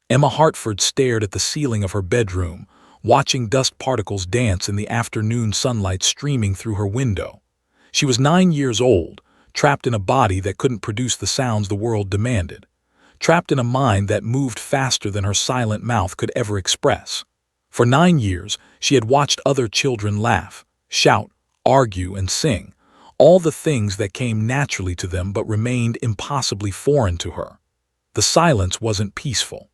Emma Hartford stared at the ceiling of her bedroom, watching dust particles dance in the afternoon sunlight streaming through her window. She was 9 years old, trapped in a body that couldn't produce the sounds the world demanded, trapped in a mind that moved faster than her silent mouth could ever express. For 9 years, she had watched other children laugh, shout, argue, and sing, all the things that came naturally to them but remained impossibly foreign to her. The silence wasn't peaceful.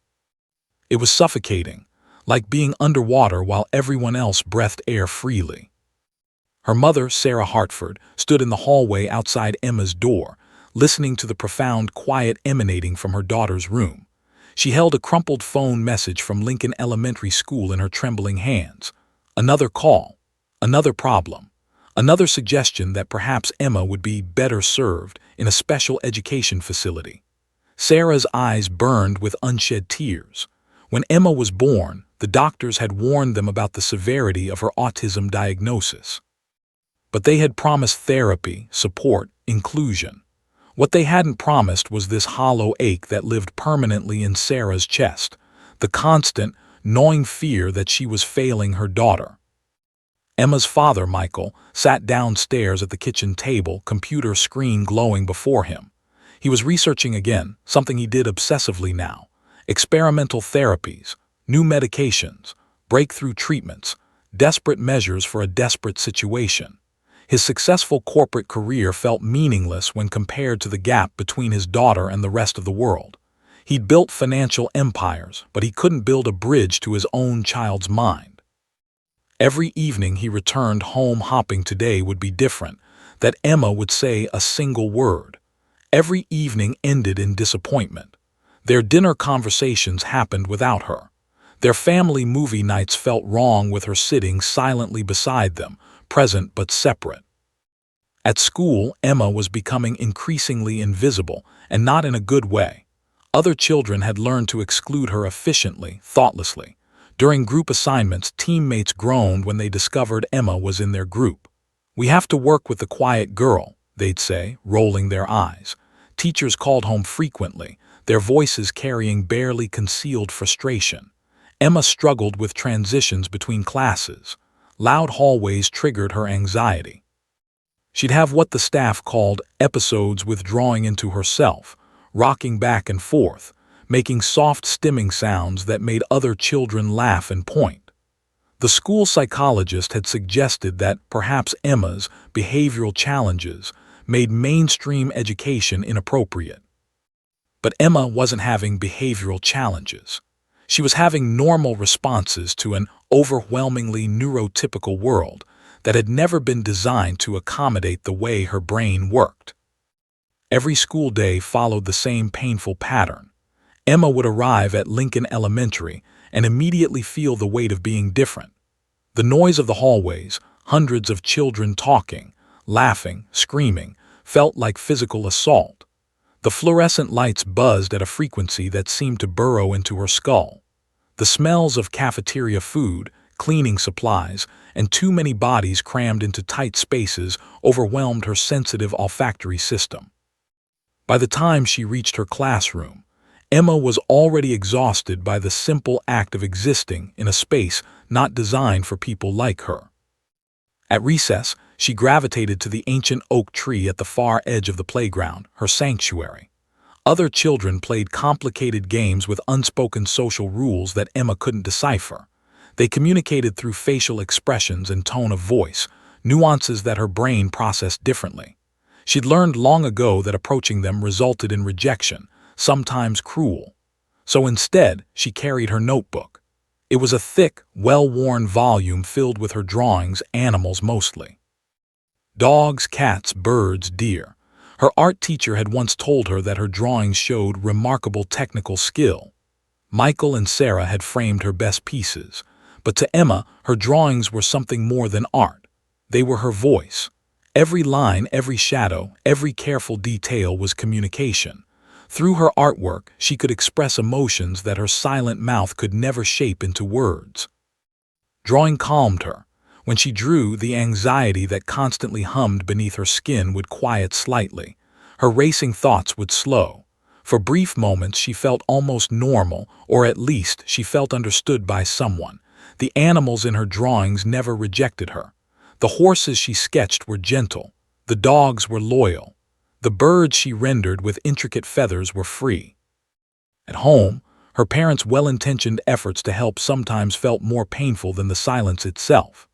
It was suffocating, like being underwater while everyone else breathed air freely. Her mother, Sarah Hartford, stood in the hallway outside Emma's door, listening to the profound quiet emanating from her daughter's room. She held a crumpled phone message from Lincoln Elementary School in her trembling hands. Another call, another problem, another suggestion that perhaps Emma would be better served in a special education facility. Sarah's eyes burned with unshed tears. When Emma was born, the doctors had warned them about the severity of her autism diagnosis. But they had promised therapy, support, inclusion. What they hadn't promised was this hollow ache that lived permanently in Sarah's chest, the constant, gnawing fear that she was failing her daughter. Emma's father, Michael, sat downstairs at the kitchen table, computer screen glowing before him. He was researching again, something he did obsessively now. Experimental therapies, new medications, breakthrough treatments, desperate measures for a desperate situation. His successful corporate career felt meaningless when compared to the gap between his daughter and the rest of the world. He'd built financial empires, but he couldn't build a bridge to his own child's mind. Every evening he returned home hopping today would be different, that Emma would say a single word. Every evening ended in disappointment. Their dinner conversations happened without her. Their family movie nights felt wrong with her sitting silently beside them, present but separate. At school, Emma was becoming increasingly invisible, and not in a good way. Other children had learned to exclude her efficiently, thoughtlessly. During group assignments, teammates groaned when they discovered Emma was in their group. "We have to work with the quiet girl," they'd say, rolling their eyes. Teachers called home frequently, their voices carrying barely concealed frustration. Emma struggled with transitions between classes. Loud hallways triggered her anxiety. She'd have what the staff called episodes withdrawing into herself, rocking back and forth, making soft stimming sounds that made other children laugh and point. The school psychologist had suggested that perhaps Emma's behavioral challenges made mainstream education inappropriate. But Emma wasn't having behavioral challenges. She was having normal responses to an overwhelmingly neurotypical world that had never been designed to accommodate the way her brain worked. Every school day followed the same painful pattern. Emma would arrive at Lincoln Elementary and immediately feel the weight of being different. The noise of the hallways, hundreds of children talking, laughing, screaming, felt like physical assault. The fluorescent lights buzzed at a frequency that seemed to burrow into her skull. The smells of cafeteria food, cleaning supplies, and too many bodies crammed into tight spaces overwhelmed her sensitive olfactory system. By the time she reached her classroom, Emma was already exhausted by the simple act of existing in a space not designed for people like her. At recess, she gravitated to the ancient oak tree at the far edge of the playground, her sanctuary. Other children played complicated games with unspoken social rules that Emma couldn't decipher. They communicated through facial expressions and tone of voice, nuances that her brain processed differently. She'd learned long ago that approaching them resulted in rejection, sometimes cruel. So instead, she carried her notebook. It was a thick, well-worn volume filled with her drawings, animals mostly. Dogs, cats, birds, deer. Her art teacher had once told her that her drawings showed remarkable technical skill. Michael and Sarah had framed her best pieces, but to Emma, her drawings were something more than art. They were her voice. Every line, every shadow, every careful detail was communication. Through her artwork, she could express emotions that her silent mouth could never shape into words. Drawing calmed her. When she drew, the anxiety that constantly hummed beneath her skin would quiet slightly. Her racing thoughts would slow. For brief moments she felt almost normal, or at least she felt understood by someone. The animals in her drawings never rejected her. The horses she sketched were gentle. The dogs were loyal. The birds she rendered with intricate feathers were free. At home, her parents' well-intentioned efforts to help sometimes felt more painful than the silence itself.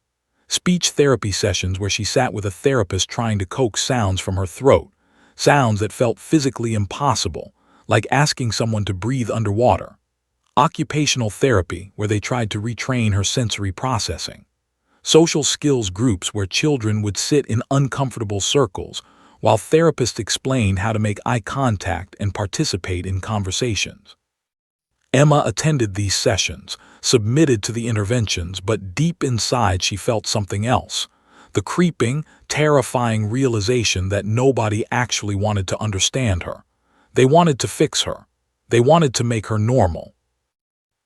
Speech therapy sessions where she sat with a therapist trying to coax sounds from her throat, sounds that felt physically impossible, like asking someone to breathe underwater. Occupational therapy where they tried to retrain her sensory processing. Social skills groups where children would sit in uncomfortable circles while therapists explained how to make eye contact and participate in conversations. Emma attended these sessions, submitted to the interventions, but deep inside she felt something else. The creeping, terrifying realization that nobody actually wanted to understand her. They wanted to fix her. They wanted to make her normal.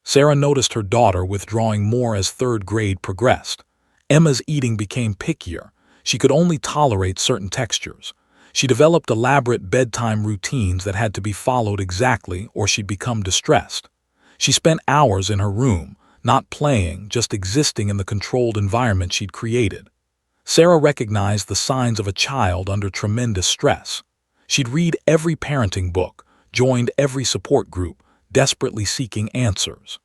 Sarah noticed her daughter withdrawing more as third grade progressed. Emma's eating became pickier. She could only tolerate certain textures. She developed elaborate bedtime routines that had to be followed exactly or she'd become distressed. She spent hours in her room, not playing, just existing in the controlled environment she'd created. Sarah recognized the signs of a child under tremendous stress. She'd read every parenting book, joined every support group, desperately seeking answers.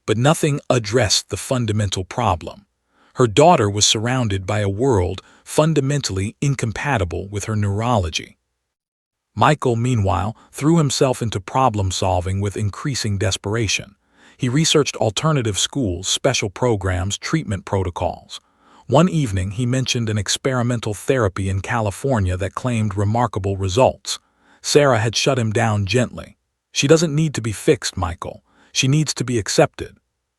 But nothing addressed the fundamental problem. Her daughter was surrounded by a world fundamentally incompatible with her neurology. Michael, meanwhile, threw himself into problem-solving with increasing desperation. He researched alternative schools, special programs, treatment protocols. One evening, he mentioned an experimental therapy in California that claimed remarkable results. Sarah had shut him down gently. "She doesn't need to be fixed, Michael. She needs to be accepted."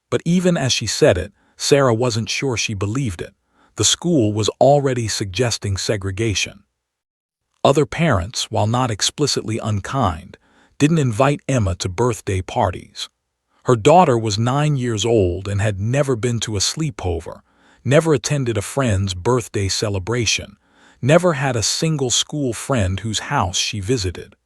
But even as she said it, Sarah wasn't sure she believed it. The school was already suggesting segregation. Other parents, while not explicitly unkind, didn't invite Emma to birthday parties. Her daughter was 9 years old and had never been to a sleepover, never attended a friend's birthday celebration, never had a single school friend whose house she visited.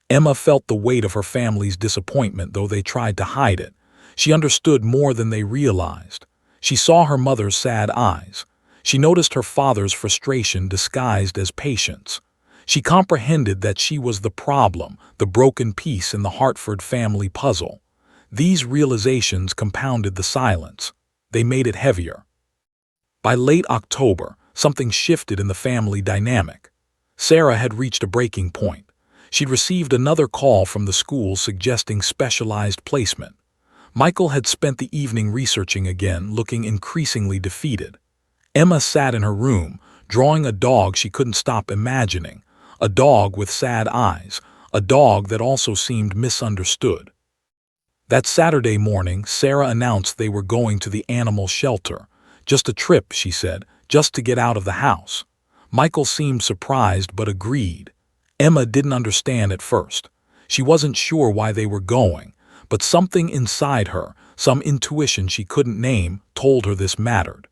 Emma felt the weight of her family's disappointment, though they tried to hide it. She understood more than they realized. She saw her mother's sad eyes. She noticed her father's frustration disguised as patience. She comprehended that she was the problem, the broken piece in the Hartford family puzzle. These realizations compounded the silence. They made it heavier. By late October, something shifted in the family dynamic. Sarah had reached a breaking point. She'd received another call from the school suggesting specialized placement. Michael had spent the evening researching again, looking increasingly defeated. Emma sat in her room, drawing a dog she couldn't stop imagining, a dog with sad eyes, a dog that also seemed misunderstood. That Saturday morning, Sarah announced they were going to the animal shelter. "Just a trip," she said, "just to get out of the house." Michael seemed surprised but agreed. Emma didn't understand at first. She wasn't sure why they were going, but something inside her, some intuition she couldn't name, told her this mattered.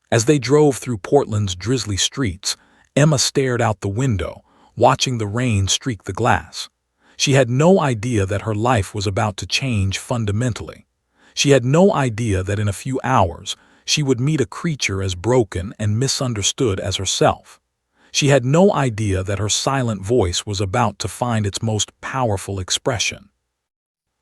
As they drove through Portland's drizzly streets, Emma stared out the window, watching the rain streak the glass. She had no idea that her life was about to change fundamentally. She had no idea that in a few hours she would meet a creature as broken and misunderstood as herself. She had no idea that her silent voice was about to find its most powerful expression.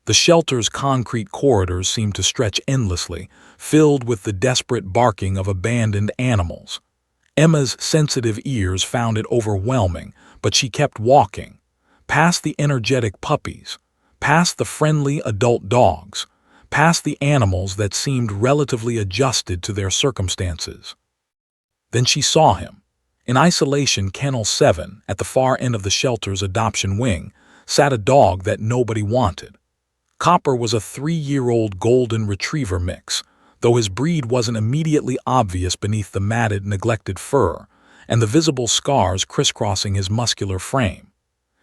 The shelter's concrete corridors seemed to stretch endlessly, filled with the desperate barking of abandoned animals. Emma's sensitive ears found it overwhelming, but she kept walking, past the energetic puppies, past the friendly adult dogs, past the animals that seemed relatively adjusted to their circumstances. Then she saw him. In isolation Kennel 7, at the far end of the shelter's adoption wing, sat a dog that nobody wanted. Copper was a 3-year-old golden retriever mix, though his breed wasn't immediately obvious beneath the matted, neglected fur and the visible scars crisscrossing his muscular frame.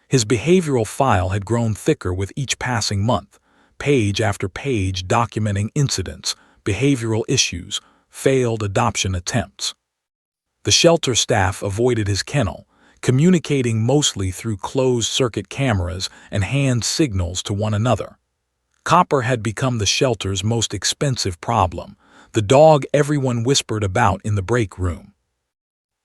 His behavioral file had grown thicker with each passing month, page after page documenting incidents, behavioral issues, failed adoption attempts. The shelter staff avoided his kennel, communicating mostly through closed-circuit cameras and hand signals to one another. Copper had become the shelter's most expensive problem, the dog everyone whispered about in the break room.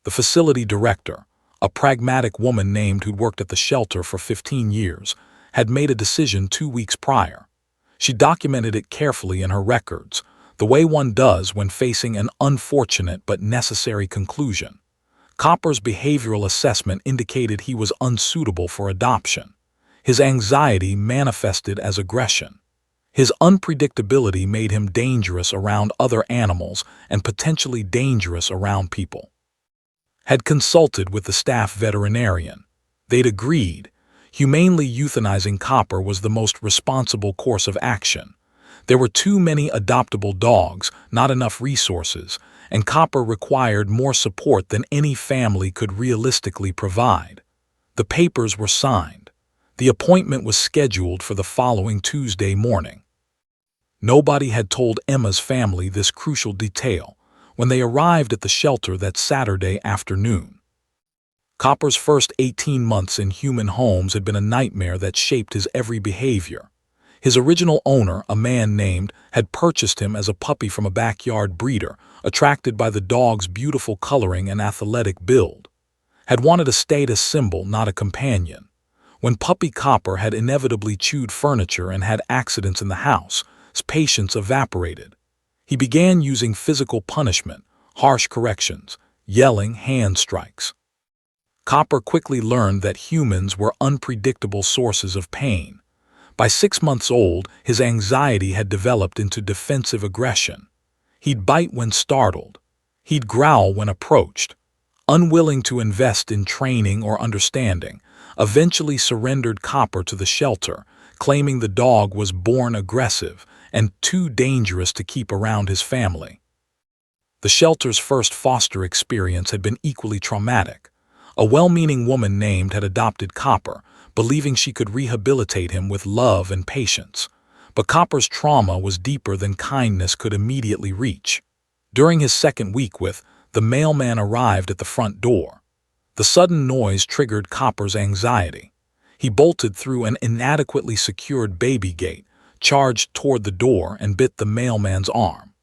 The facility director, a pragmatic woman named who'd worked at the shelter for 15 years, had made a decision 2 weeks prior. She documented it carefully in her records, the way one does when facing an unfortunate but necessary conclusion. Copper's behavioral assessment indicated he was unsuitable for adoption. His anxiety manifested as aggression. His unpredictability made him dangerous around other animals and potentially dangerous around people. Had consulted with the staff veterinarian. They'd agreed. Humanely euthanizing Copper was the most responsible course of action. There were too many adoptable dogs, not enough resources, and Copper required more support than any family could realistically provide. The papers were signed. The appointment was scheduled for the following Tuesday morning. Nobody had told Emma's family this crucial detail when they arrived at the shelter that Saturday afternoon. Copper's first 18 months in human homes had been a nightmare that shaped his every behavior. His original owner, a man named, had purchased him as a puppy from a backyard breeder, attracted by the dog's beautiful coloring and athletic build. Had wanted a status symbol, not a companion. When puppy Copper had inevitably chewed furniture and had accidents in the house, his patience evaporated. He began using physical punishment, harsh corrections, yelling, hand strikes. Copper quickly learned that humans were unpredictable sources of pain. By 6 months old, his anxiety had developed into defensive aggression. He'd bite when startled. He'd growl when approached. Unwilling to invest in training or understanding, eventually surrendered Copper to the shelter, claiming the dog was born aggressive and too dangerous to keep around his family. The shelter's first foster experience had been equally traumatic. A well-meaning woman named had adopted Copper, believing she could rehabilitate him with love and patience. But Copper's trauma was deeper than kindness could immediately reach. During his second week the mailman arrived at the front door. The sudden noise triggered Copper's anxiety. He bolted through an inadequately secured baby gate, charged toward the door, and bit the mailman's arm.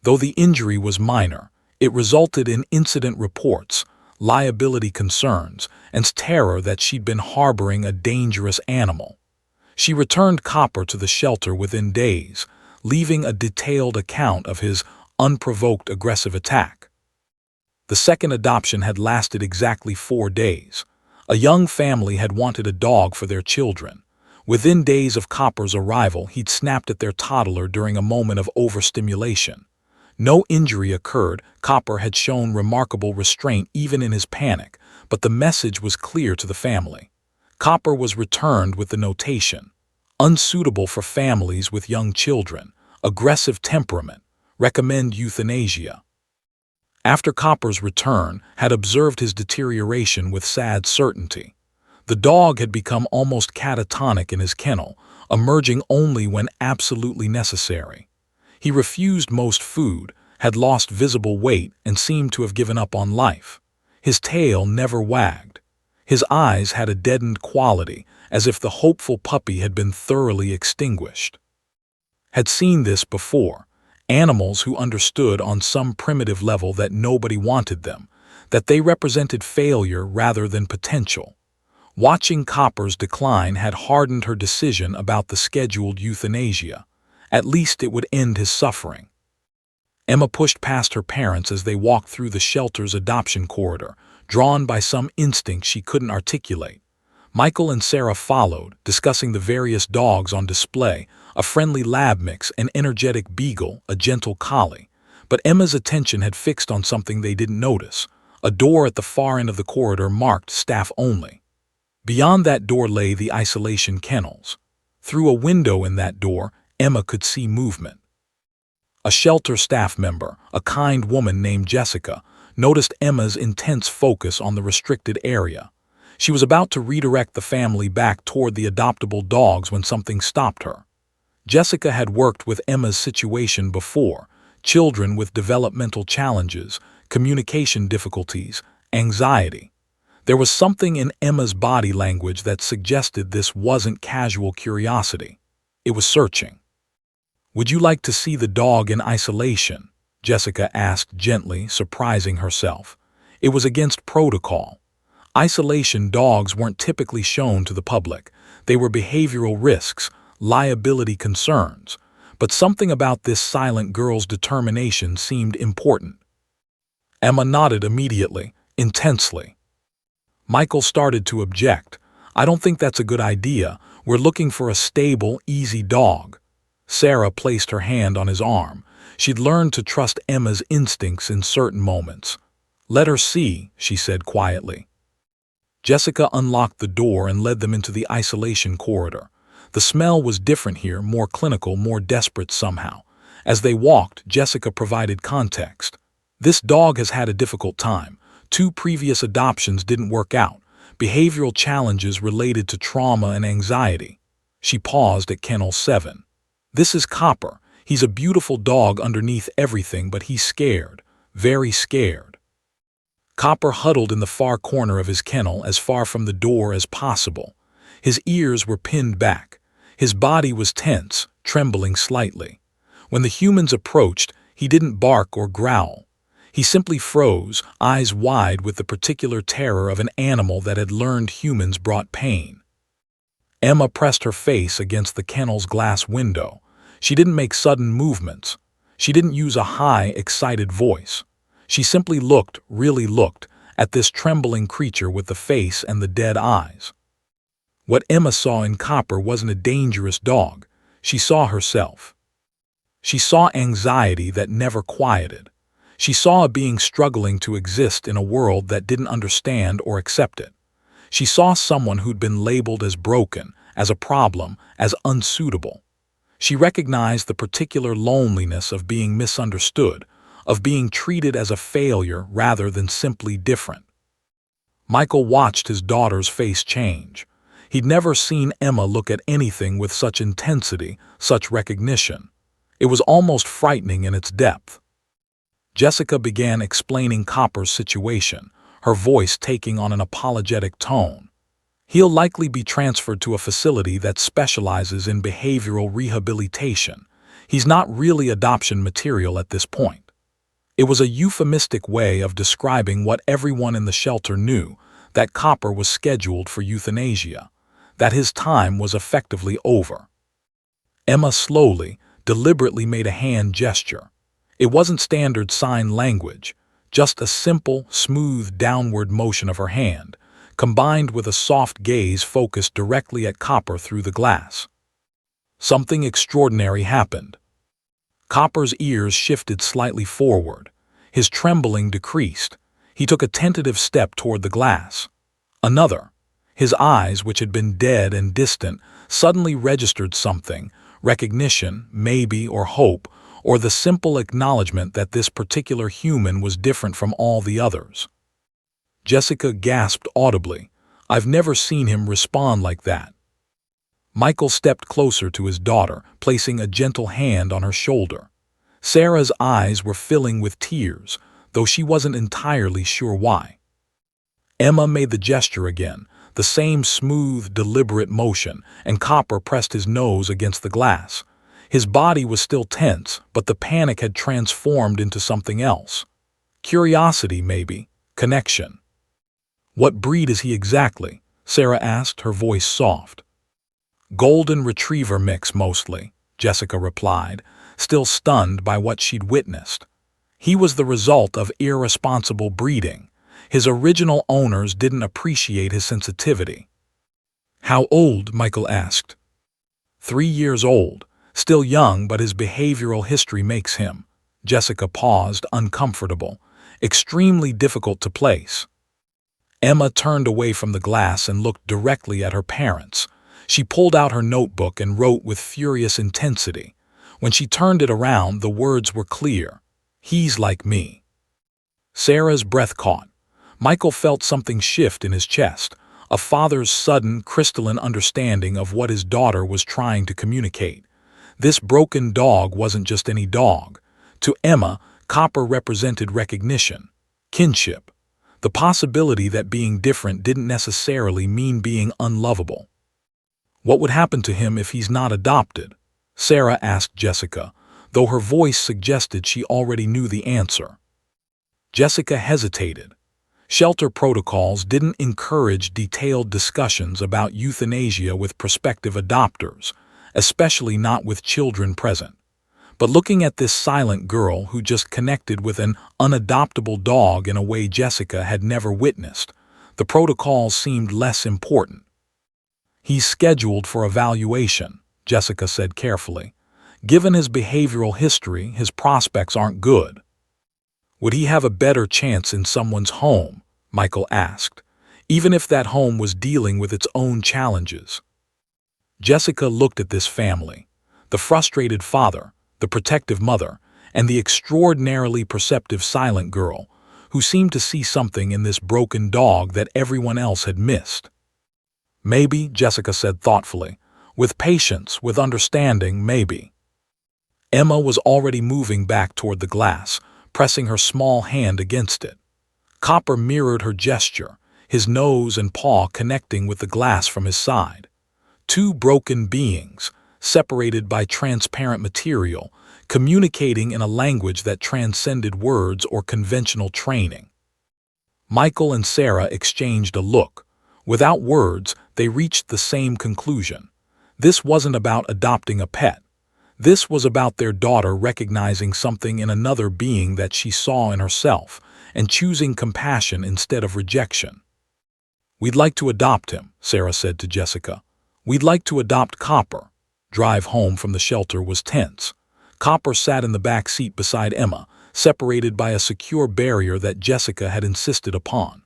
Though the injury was minor, it resulted in incident reports, liability concerns, and terror that she'd been harboring a dangerous animal. She returned Copper to the shelter within days, leaving a detailed account of his unprovoked aggressive attack. The second adoption had lasted exactly 4 days. A young family had wanted a dog for their children. Within days of Copper's arrival, he'd snapped at their toddler during a moment of overstimulation. No injury occurred. Copper had shown remarkable restraint even in his panic, but the message was clear to the family. Copper was returned with the notation: unsuitable for families with young children, aggressive temperament, recommend euthanasia. After Copper's return, had observed his deterioration with sad certainty. The dog had become almost catatonic in his kennel, emerging only when absolutely necessary. He refused most food, had lost visible weight, and seemed to have given up on life. His tail never wagged. His eyes had a deadened quality, as if the hopeful puppy had been thoroughly extinguished. Had seen this before. Animals who understood on some primitive level that nobody wanted them, that they represented failure rather than potential. Watching Copper's decline had hardened her decision about the scheduled euthanasia. At least it would end his suffering. Emma pushed past her parents as they walked through the shelter's adoption corridor, drawn by some instinct she couldn't articulate. Michael and Sarah followed, discussing the various dogs on display, a friendly lab mix, an energetic beagle, a gentle collie. But Emma's attention had fixed on something they didn't notice: a door at the far end of the corridor marked staff only. Beyond that door lay the isolation kennels. Through a window in that door, Emma could see movement. A shelter staff member, a kind woman named Jessica, noticed Emma's intense focus on the restricted area. She was about to redirect the family back toward the adoptable dogs when something stopped her. Jessica had worked with Emma's situation before: children with developmental challenges, communication difficulties, anxiety. There was something in Emma's body language that suggested this wasn't casual curiosity. It was searching. "Would you like to see the dog in isolation?" Jessica asked gently, surprising herself. It was against protocol. Isolation dogs weren't typically shown to the public. They were behavioral risks, liability concerns. But something about this silent girl's determination seemed important. Emma nodded immediately, intensely. Michael started to object. "I don't think that's a good idea. We're looking for a stable, easy dog." Sarah placed her hand on his arm. She'd learned to trust Emma's instincts in certain moments. "Let her see," she said quietly. Jessica unlocked the door and led them into the isolation corridor. The smell was different here, more clinical, more desperate somehow. As they walked, Jessica provided context. "This dog has had a difficult time. 2 previous adoptions didn't work out. Behavioral challenges related to trauma and anxiety." She paused at Kennel 7. "This is Copper. He's a beautiful dog underneath everything, but he's scared. Very scared." Copper huddled in the far corner of his kennel, as far from the door as possible. His ears were pinned back. His body was tense, trembling slightly. When the humans approached, he didn't bark or growl. He simply froze, eyes wide with the particular terror of an animal that had learned humans brought pain. Emma pressed her face against the kennel's glass window. She didn't make sudden movements. She didn't use a high, excited voice. She simply looked, really looked, at this trembling creature with the face and the dead eyes. What Emma saw in Copper wasn't a dangerous dog. She saw herself. She saw anxiety that never quieted. She saw a being struggling to exist in a world that didn't understand or accept it. She saw someone who'd been labeled as broken, as a problem, as unsuitable. She recognized the particular loneliness of being misunderstood, of being treated as a failure rather than simply different. Michael watched his daughter's face change. He'd never seen Emma look at anything with such intensity, such recognition. It was almost frightening in its depth. Jessica began explaining Copper's situation, her voice taking on an apologetic tone. "He'll likely be transferred to a facility that specializes in behavioral rehabilitation. He's not really adoption material at this point." It was a euphemistic way of describing what everyone in the shelter knew, that Copper was scheduled for euthanasia, that his time was effectively over. Emma slowly, deliberately made a hand gesture. It wasn't standard sign language, just a simple, smooth downward motion of her hand, combined with a soft gaze focused directly at Copper through the glass. Something extraordinary happened. Copper's ears shifted slightly forward. His trembling decreased. He took a tentative step toward the glass. Another. His eyes, which had been dead and distant, suddenly registered something, recognition, maybe, or hope, or the simple acknowledgement that this particular human was different from all the others. Jessica gasped audibly. "I've never seen him respond like that." Michael stepped closer to his daughter, placing a gentle hand on her shoulder. Sarah's eyes were filling with tears, though she wasn't entirely sure why. Emma made the gesture again, the same smooth, deliberate motion, and Copper pressed his nose against the glass. His body was still tense, but the panic had transformed into something else. Curiosity, maybe. Connection. "What breed is he exactly?" Sarah asked, her voice soft. "Golden Retriever mix, mostly," Jessica replied, still stunned by what she'd witnessed. "He was the result of irresponsible breeding. His original owners didn't appreciate his sensitivity." "How old?" Michael asked. 3 years old. Still young, but his behavioral history makes him." Jessica paused, uncomfortable. "Extremely difficult to place." Emma turned away from the glass and looked directly at her parents. She pulled out her notebook and wrote with furious intensity. When she turned it around, the words were clear. "He's like me." Sarah's breath caught. Michael felt something shift in his chest, a father's sudden, crystalline understanding of what his daughter was trying to communicate. This broken dog wasn't just any dog. To Emma, Copper represented recognition, kinship. The possibility that being different didn't necessarily mean being unlovable. What would happen to him if he's not adopted? Sarah asked Jessica, though her voice suggested she already knew the answer. Jessica hesitated. Shelter protocols didn't encourage detailed discussions about euthanasia with prospective adopters, especially not with children present. But looking at this silent girl who just connected with an unadoptable dog in a way Jessica had never witnessed, the protocols seemed less important. "He's scheduled for evaluation," Jessica said carefully. "Given his behavioral history, his prospects aren't good." "Would he have a better chance in someone's home?" Michael asked, "even if that home was dealing with its own challenges?" Jessica looked at this family, the frustrated father, the protective mother, and the extraordinarily perceptive silent girl, who seemed to see something in this broken dog that everyone else had missed. "Maybe," Jessica said thoughtfully, "with patience, with understanding, maybe." Emma was already moving back toward the glass, pressing her small hand against it. Copper mirrored her gesture, his nose and paw connecting with the glass from his side. Two broken beings, separated by transparent material, communicating in a language that transcended words or conventional training. Michael and Sarah exchanged a look. Without words, they reached the same conclusion. This wasn't about adopting a pet. This was about their daughter recognizing something in another being that she saw in herself and choosing compassion instead of rejection. "We'd like to adopt him," Sarah said to Jessica. "We'd like to adopt Copper." Drive home from the shelter was tense. Copper sat in the back seat beside Emma, separated by a secure barrier that Jessica had insisted upon.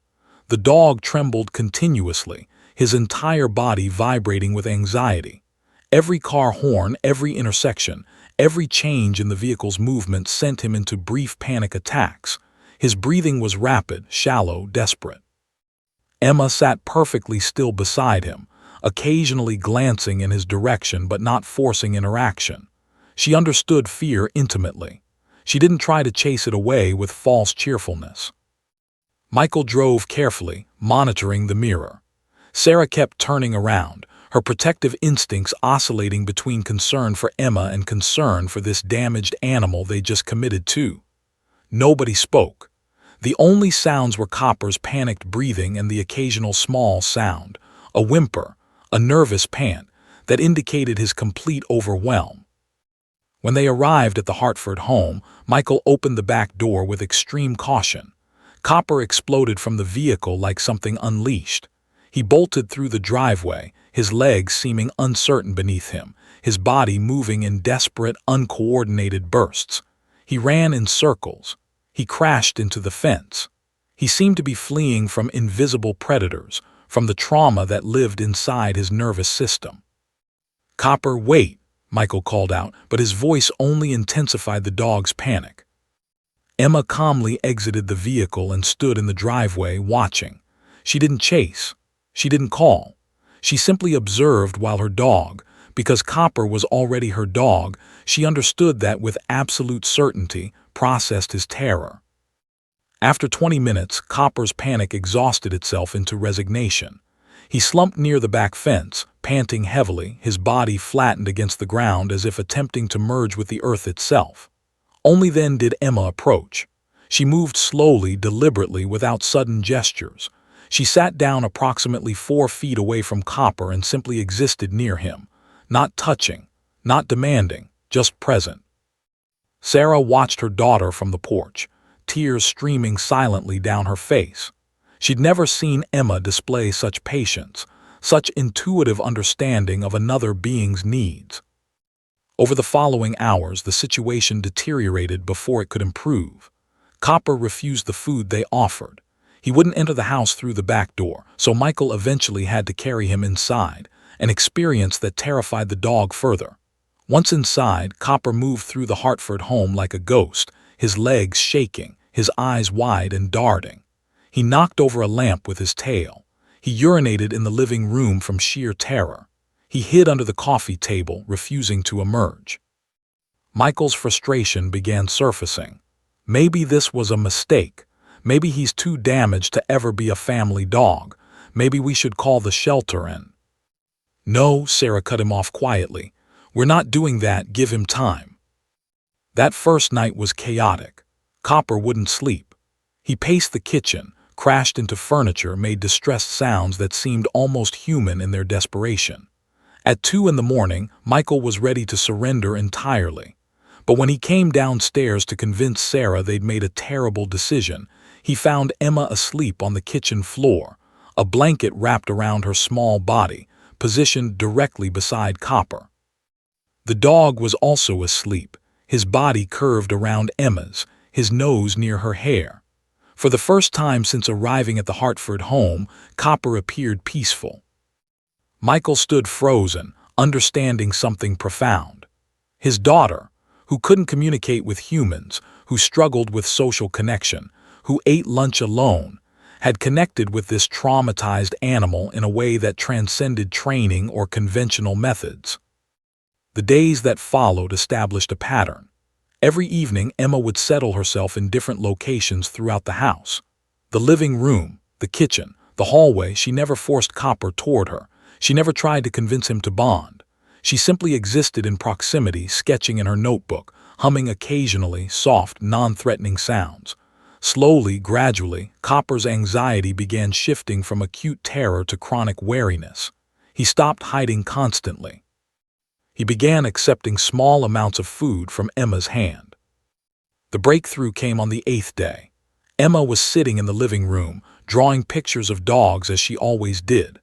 The dog trembled continuously, his entire body vibrating with anxiety. Every car horn, every intersection, every change in the vehicle's movement sent him into brief panic attacks. His breathing was rapid, shallow, desperate. Emma sat perfectly still beside him, occasionally glancing in his direction but not forcing interaction. She understood fear intimately. She didn't try to chase it away with false cheerfulness. Michael drove carefully, monitoring the mirror. Sarah kept turning around, her protective instincts oscillating between concern for Emma and concern for this damaged animal they just committed to. Nobody spoke. The only sounds were Copper's panicked breathing and the occasional small sound, a whimper, a nervous pant, that indicated his complete overwhelm. When they arrived at the Hartford home, Michael opened the back door with extreme caution. Copper exploded from the vehicle like something unleashed. He bolted through the driveway, his legs seeming uncertain beneath him, his body moving in desperate, uncoordinated bursts. He ran in circles. He crashed into the fence. He seemed to be fleeing from invisible predators, from the trauma that lived inside his nervous system. "Copper, wait," Michael called out, but his voice only intensified the dog's panic. Emma calmly exited the vehicle and stood in the driveway, watching. She didn't chase. She didn't call. She simply observed while her dog, because Copper was already her dog, she understood that with absolute certainty, processed his terror. After 20 minutes, Copper's panic exhausted itself into resignation. He slumped near the back fence, panting heavily, his body flattened against the ground as if attempting to merge with the earth itself. Only then did Emma approach. She moved slowly, deliberately, without sudden gestures. She sat down approximately 4 feet away from Copper and simply existed near him, not touching, not demanding, just present. Sarah watched her daughter from the porch, tears streaming silently down her face. She'd never seen Emma display such patience, such intuitive understanding of another being's needs. Over the following hours, the situation deteriorated before it could improve. Copper refused the food they offered. He wouldn't enter the house through the back door, so Michael eventually had to carry him inside, an experience that terrified the dog further. Once inside, Copper moved through the Hartford home like a ghost, his legs shaking, his eyes wide and darting. He knocked over a lamp with his tail. He urinated in the living room from sheer terror. He hid under the coffee table, refusing to emerge. Michael's frustration began surfacing. Maybe this was a mistake. Maybe he's too damaged to ever be a family dog. Maybe we should call the shelter and—" "No," Sarah cut him off quietly. "We're not doing that, give him time." That first night was chaotic. Copper wouldn't sleep. He paced the kitchen, crashed into furniture, made distressed sounds that seemed almost human in their desperation. At 2 in the morning, Michael was ready to surrender entirely. But when he came downstairs to convince Sarah they'd made a terrible decision, he found Emma asleep on the kitchen floor, a blanket wrapped around her small body, positioned directly beside Copper. The dog was also asleep, his body curved around Emma's, his nose near her hair. For the first time since arriving at the Hartford home, Copper appeared peaceful. Michael stood frozen, understanding something profound. His daughter, who couldn't communicate with humans, who struggled with social connection, who ate lunch alone, had connected with this traumatized animal in a way that transcended training or conventional methods. The days that followed established a pattern. Every evening, Emma would settle herself in different locations throughout the house. The living room, the kitchen, the hallway. She never forced Copper toward her. She never tried to convince him to bond. She simply existed in proximity, sketching in her notebook, humming occasionally soft, non-threatening sounds. Slowly, gradually, Copper's anxiety began shifting from acute terror to chronic wariness. He stopped hiding constantly. He began accepting small amounts of food from Emma's hand. The breakthrough came on the 8th day. Emma was sitting in the living room, drawing pictures of dogs as she always did.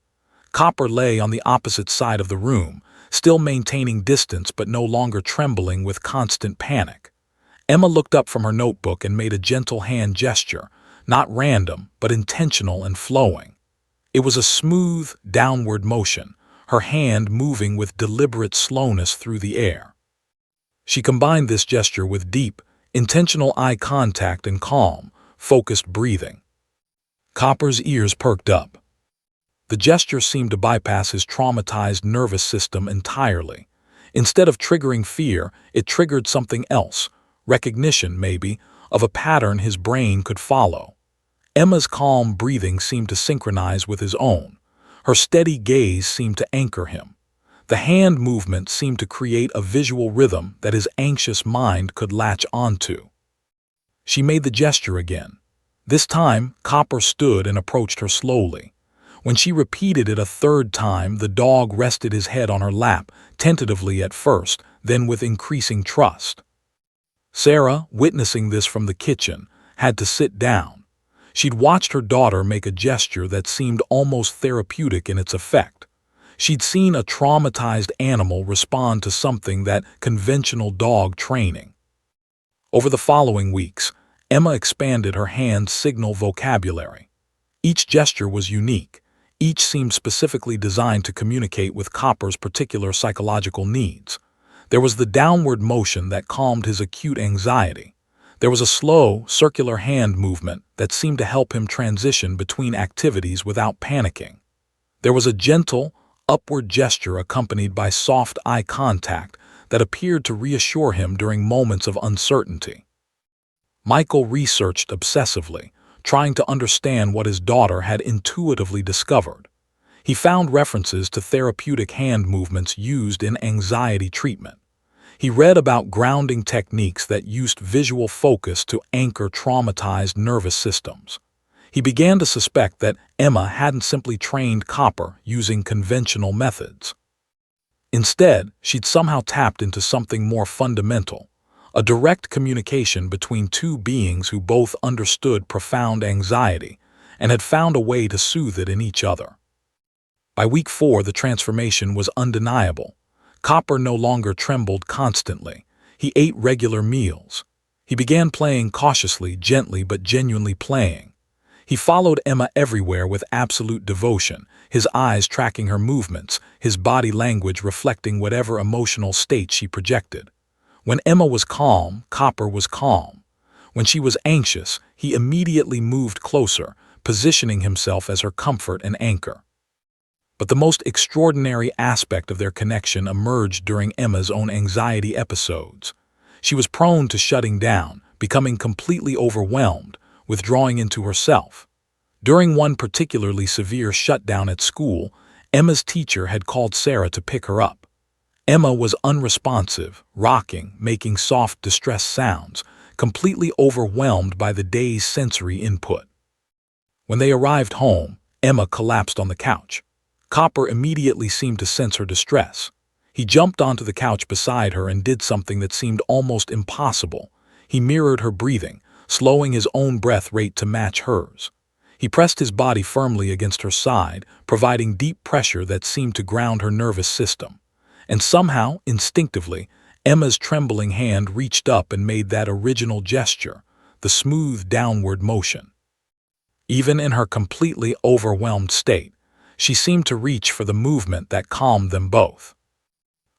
Copper lay on the opposite side of the room, still maintaining distance but no longer trembling with constant panic. Emma looked up from her notebook and made a gentle hand gesture, not random but intentional and flowing. It was a smooth, downward motion, her hand moving with deliberate slowness through the air. She combined this gesture with deep, intentional eye contact and calm, focused breathing. Copper's ears perked up. The gesture seemed to bypass his traumatized nervous system entirely. Instead of triggering fear, it triggered something else, recognition, maybe, of a pattern his brain could follow. Emma's calm breathing seemed to synchronize with his own. Her steady gaze seemed to anchor him. The hand movement seemed to create a visual rhythm that his anxious mind could latch onto. She made the gesture again. This time, Copper stood and approached her slowly. When she repeated it a third time, the dog rested his head on her lap, tentatively at first, then with increasing trust. Sarah, witnessing this from the kitchen, had to sit down. She'd watched her daughter make a gesture that seemed almost therapeutic in its effect. She'd seen a traumatized animal respond to something that conventional dog training. Over the following weeks, Emma expanded her hand signal vocabulary. Each gesture was unique. Each seemed specifically designed to communicate with Copper's particular psychological needs. There was the downward motion that calmed his acute anxiety. There was a slow, circular hand movement that seemed to help him transition between activities without panicking. There was a gentle, upward gesture accompanied by soft eye contact that appeared to reassure him during moments of uncertainty. Michael researched obsessively, trying to understand what his daughter had intuitively discovered. He found references to therapeutic hand movements used in anxiety treatment. He read about grounding techniques that used visual focus to anchor traumatized nervous systems. He began to suspect that Emma hadn't simply trained Copper using conventional methods. Instead, she'd somehow tapped into something more fundamental, a direct communication between two beings who both understood profound anxiety and had found a way to soothe it in each other. By week 4, the transformation was undeniable. Copper no longer trembled constantly. He ate regular meals. He began playing cautiously, gently, but genuinely playing. He followed Emma everywhere with absolute devotion, his eyes tracking her movements, his body language reflecting whatever emotional state she projected. When Emma was calm, Copper was calm. When she was anxious, he immediately moved closer, positioning himself as her comfort and anchor. But the most extraordinary aspect of their connection emerged during Emma's own anxiety episodes. She was prone to shutting down, becoming completely overwhelmed, withdrawing into herself. During one particularly severe shutdown at school, Emma's teacher had called Sarah to pick her up. Emma was unresponsive, rocking, making soft distress sounds, completely overwhelmed by the day's sensory input. When they arrived home, Emma collapsed on the couch. Copper immediately seemed to sense her distress. He jumped onto the couch beside her and did something that seemed almost impossible. He mirrored her breathing, slowing his own breath rate to match hers. He pressed his body firmly against her side, providing deep pressure that seemed to ground her nervous system. And somehow, instinctively, Emma's trembling hand reached up and made that original gesture, the smooth downward motion. Even in her completely overwhelmed state, she seemed to reach for the movement that calmed them both.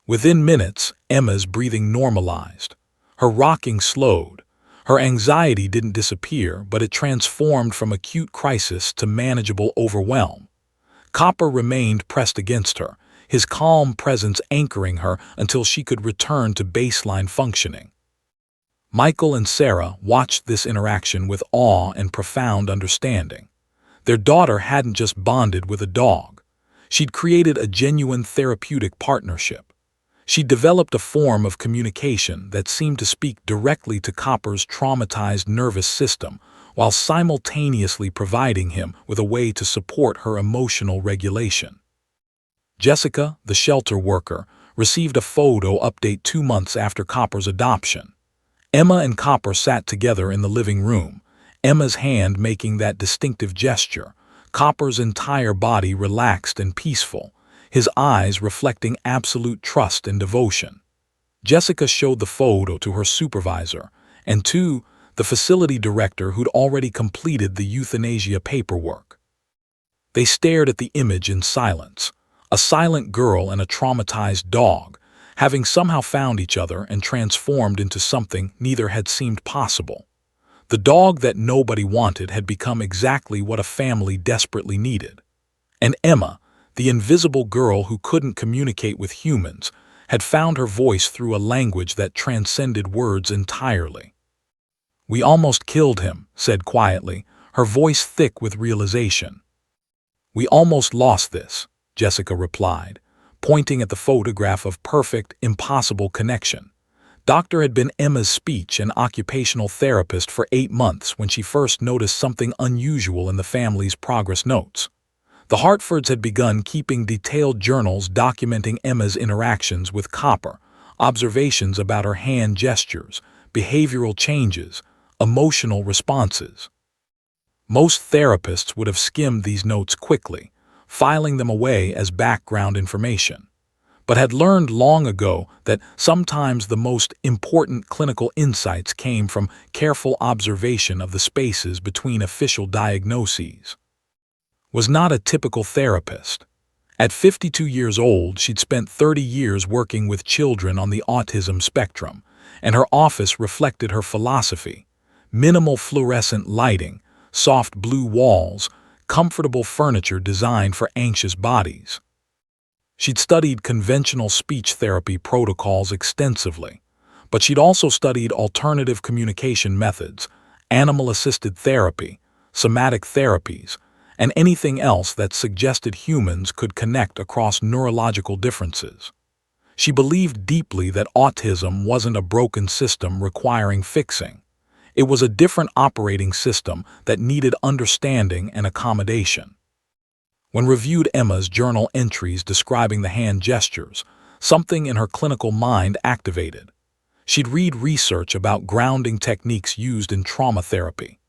Within minutes, Emma's breathing normalized. Her rocking slowed. Her anxiety didn't disappear, but it transformed from acute crisis to manageable overwhelm. Copper remained pressed against her, his calm presence anchoring her until she could return to baseline functioning. Michael and Sarah watched this interaction with awe and profound understanding. Their daughter hadn't just bonded with a dog. She'd created a genuine therapeutic partnership. She'd developed a form of communication that seemed to speak directly to Copper's traumatized nervous system, while simultaneously providing him with a way to support her emotional regulation. Jessica, the shelter worker, received a photo update 2 months after Copper's adoption. Emma and Copper sat together in the living room, Emma's hand making that distinctive gesture, Copper's entire body relaxed and peaceful, his eyes reflecting absolute trust and devotion. Jessica showed the photo to her supervisor, and to the facility director who'd already completed the euthanasia paperwork. They stared at the image in silence, a silent girl and a traumatized dog, having somehow found each other and transformed into something neither had seemed possible. The dog that nobody wanted had become exactly what a family desperately needed. And Emma, the invisible girl who couldn't communicate with humans, had found her voice through a language that transcended words entirely. "We almost killed him," said quietly, her voice thick with realization. "We almost lost this," Jessica replied, pointing at the photograph of perfect, impossible connection. Doctor had been Emma's speech and occupational therapist for 8 months when she first noticed something unusual in the family's progress notes. The Hartfords had begun keeping detailed journals documenting Emma's interactions with Copper, observations about her hand gestures, behavioral changes, emotional responses. Most therapists would have skimmed these notes quickly, filing them away as background information, but had learned long ago that sometimes the most important clinical insights came from careful observation of the spaces between official diagnoses. Was not a typical therapist. At 52 years old, she'd spent 30 years working with children on the autism spectrum, and her office reflected her philosophy: minimal fluorescent lighting, soft blue walls, comfortable furniture designed for anxious bodies. She'd studied conventional speech therapy protocols extensively, but she'd also studied alternative communication methods, animal-assisted therapy, somatic therapies, and anything else that suggested humans could connect across neurological differences. She believed deeply that autism wasn't a broken system requiring fixing. It was a different operating system that needed understanding and accommodation. When reviewed Emma's journal entries describing the hand gestures, something in her clinical mind activated. She'd read research about grounding techniques used in trauma therapy.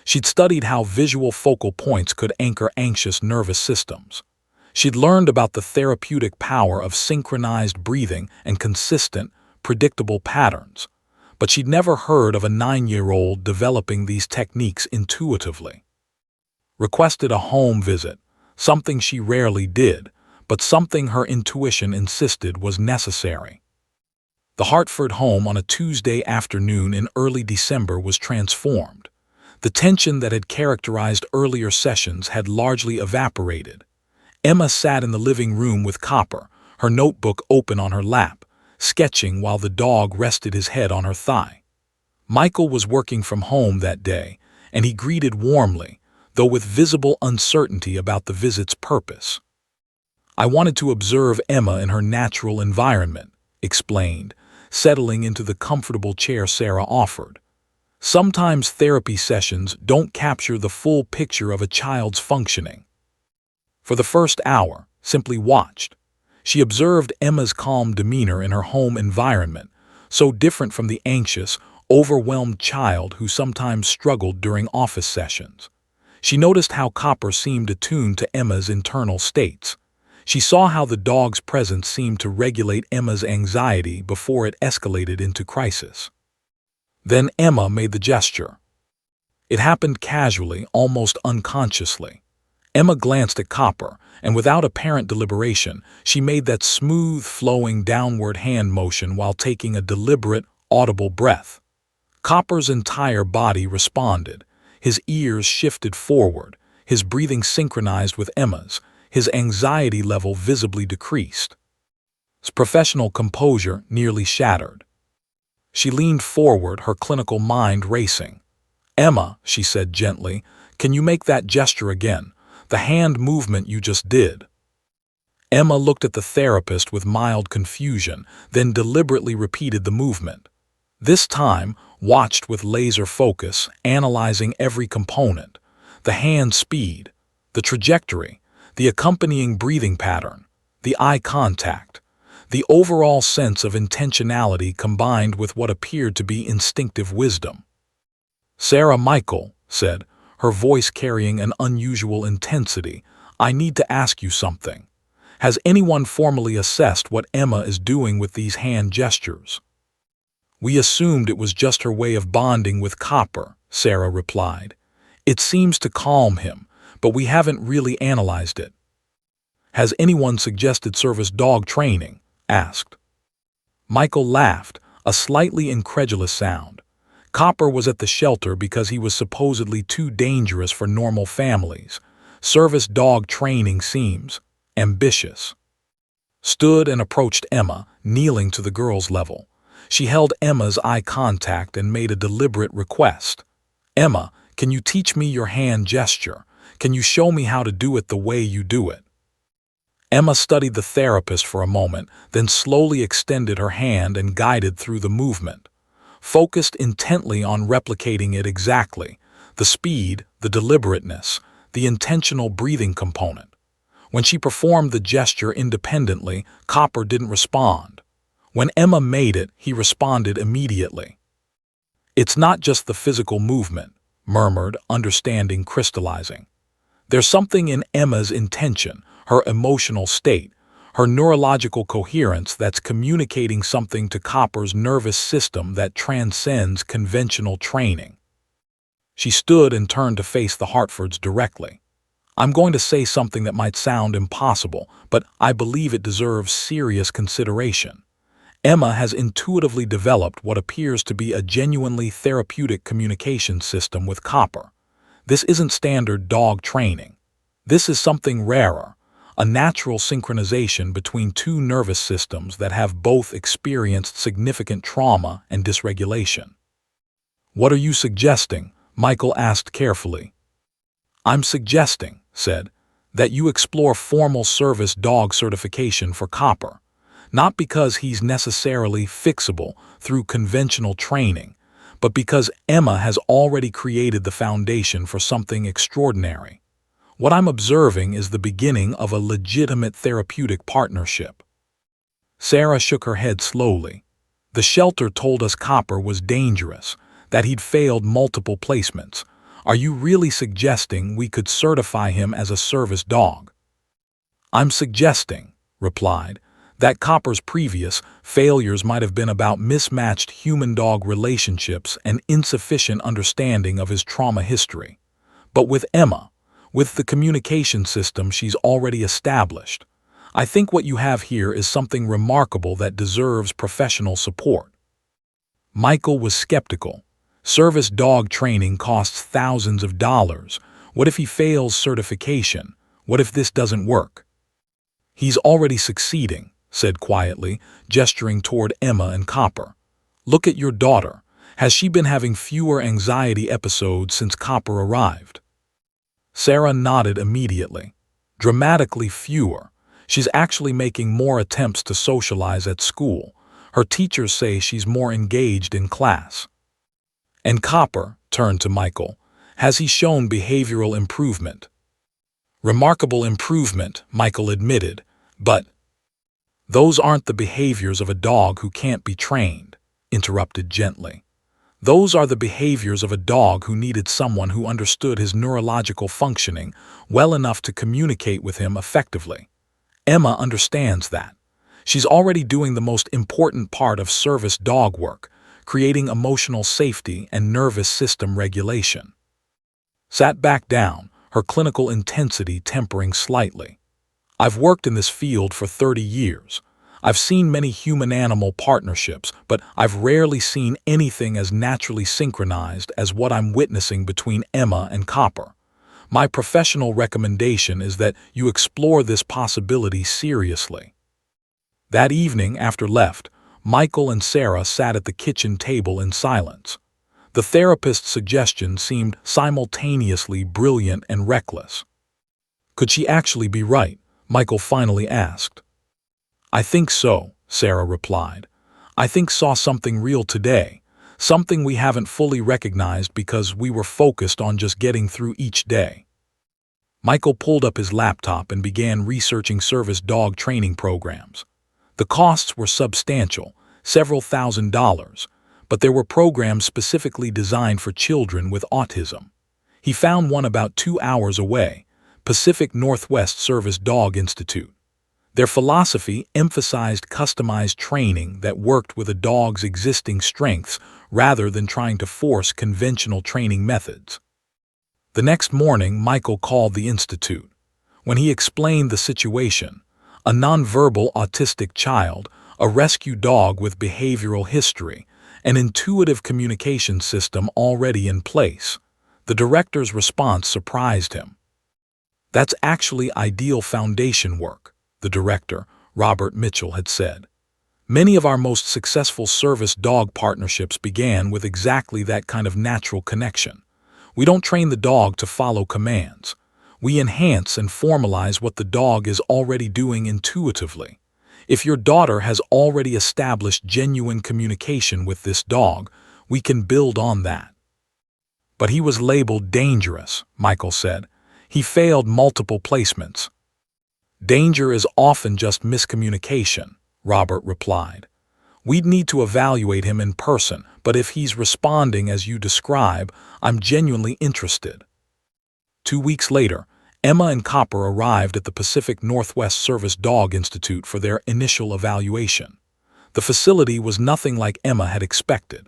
She'd studied how visual focal points could anchor anxious nervous systems. She'd learned about the therapeutic power of synchronized breathing and consistent, predictable patterns. But she'd never heard of a 9-year-old developing these techniques intuitively. Requested a home visit, something she rarely did, but something her intuition insisted was necessary. The Hartford home on a Tuesday afternoon in early December was transformed. The tension that had characterized earlier sessions had largely evaporated. Emma sat in the living room with Copper, her notebook open on her lap, sketching while the dog rested his head on her thigh. Michael was working from home that day, and he greeted warmly, though with visible uncertainty about the visit's purpose. "I wanted to observe Emma in her natural environment," explained, settling into the comfortable chair Sarah offered. "Sometimes therapy sessions don't capture the full picture of a child's functioning." For the first hour, simply watched. She observed Emma's calm demeanor in her home environment, so different from the anxious, overwhelmed child who sometimes struggled during office sessions. She noticed how Copper seemed attuned to Emma's internal states. She saw how the dog's presence seemed to regulate Emma's anxiety before it escalated into crisis. Then Emma made the gesture. It happened casually, almost unconsciously. Emma glanced at Copper, and without apparent deliberation, she made that smooth, flowing downward hand motion while taking a deliberate, audible breath. Copper's entire body responded. His ears shifted forward, his breathing synchronized with Emma's, his anxiety level visibly decreased. His professional composure nearly shattered. She leaned forward, her clinical mind racing. "Emma," she said gently, "can you make that gesture again? The hand movement you just did." Emma looked at the therapist with mild confusion, then deliberately repeated the movement. This time, watched with laser focus, analyzing every component: the hand speed, the trajectory, the accompanying breathing pattern, the eye contact, the overall sense of intentionality combined with what appeared to be instinctive wisdom. "Sarah Michael," said, her voice carrying an unusual intensity, "I need to ask you something. Has anyone formally assessed what Emma is doing with these hand gestures?" "We assumed it was just her way of bonding with Copper," Sarah replied. "It seems to calm him, but we haven't really analyzed it." "Has anyone suggested service dog training?" asked. Michael laughed, a slightly incredulous sound. "Copper was at the shelter because he was supposedly too dangerous for normal families. Service dog training seems ambitious." Stood and approached Emma, kneeling to the girl's level. She held Emma's eye contact and made a deliberate request. "Emma, can you teach me your hand gesture? Can you show me how to do it the way you do it?" Emma studied the therapist for a moment, then slowly extended her hand and guided through the movement. Focused intently on replicating it exactly, the speed, the deliberateness, the intentional breathing component. When she performed the gesture independently, Copper didn't respond. When Emma made it, he responded immediately. "It's not just the physical movement," murmured, understanding crystallizing. "There's something in Emma's intention, her emotional state, her neurological coherence that's communicating something to Copper's nervous system that transcends conventional training." She stood and turned to face the Hartfords directly. "I'm going to say something that might sound impossible, but I believe it deserves serious consideration. Emma has intuitively developed what appears to be a genuinely therapeutic communication system with Copper. This isn't standard dog training. This is something rarer, a natural synchronization between two nervous systems that have both experienced significant trauma and dysregulation." "What are you suggesting?" Michael asked carefully. "I'm suggesting," said, "that you explore formal service dog certification for Copper. Not because he's necessarily fixable through conventional training, but because Emma has already created the foundation for something extraordinary. What I'm observing is the beginning of a legitimate therapeutic partnership." Sarah shook her head slowly. "The shelter told us Copper was dangerous, that he'd failed multiple placements. Are you really suggesting we could certify him as a service dog?" "I'm suggesting," replied, "that Copper's previous failures might have been about mismatched human-dog relationships and insufficient understanding of his trauma history. But with Emma, with the communication system she's already established, I think what you have here is something remarkable that deserves professional support." Michael was skeptical. Service dog training costs thousands of dollars. What if he fails certification? What if this doesn't work? "He's already succeeding," said quietly, gesturing toward Emma and Copper. "Look at your daughter. Has she been having fewer anxiety episodes since Copper arrived? Sarah nodded immediately. Dramatically fewer. She's actually making more attempts to socialize at school. Her teachers say she's more engaged in class. And Copper turned to Michael. Has he shown behavioral improvement? Remarkable improvement, Michael admitted, but those aren't the behaviors of a dog who can't be trained, interrupted gently. Those are the behaviors of a dog who needed someone who understood his neurological functioning well enough to communicate with him effectively. Emma understands that. She's already doing the most important part of service dog work, creating emotional safety and nervous system regulation. Sat back down, her clinical intensity tempering slightly. I've worked in this field for 30 years. I've seen many human-animal partnerships, but I've rarely seen anything as naturally synchronized as what I'm witnessing between Emma and Copper. My professional recommendation is that you explore this possibility seriously. That evening, after left, Michael and Sarah sat at the kitchen table in silence. The therapist's suggestion seemed simultaneously brilliant and reckless. Could she actually be right? Michael finally asked. I think so, Sarah replied. I think saw something real today, something we haven't fully recognized because we were focused on just getting through each day. Michael pulled up his laptop and began researching service dog training programs. The costs were substantial, several $1,000s, but there were programs specifically designed for children with autism. He found one about 2 hours away, Pacific Northwest Service Dog Institute. Their philosophy emphasized customized training that worked with a dog's existing strengths rather than trying to force conventional training methods. The next morning, Michael called the institute. When he explained the situation, a nonverbal autistic child, a rescue dog with behavioral history, an intuitive communication system already in place, the director's response surprised him. That's actually ideal foundation work, the director, Robert Mitchell, had said. Many of our most successful service dog partnerships began with exactly that kind of natural connection. We don't train the dog to follow commands. We enhance and formalize what the dog is already doing intuitively. If your daughter has already established genuine communication with this dog, we can build on that. But he was labeled dangerous, Michael said. He failed multiple placements. Danger is often just miscommunication, Robert replied. We'd need to evaluate him in person, but if he's responding as you describe, I'm genuinely interested. 2 weeks later, Emma and Copper arrived at the Pacific Northwest Service Dog Institute for their initial evaluation. The facility was nothing like Emma had expected.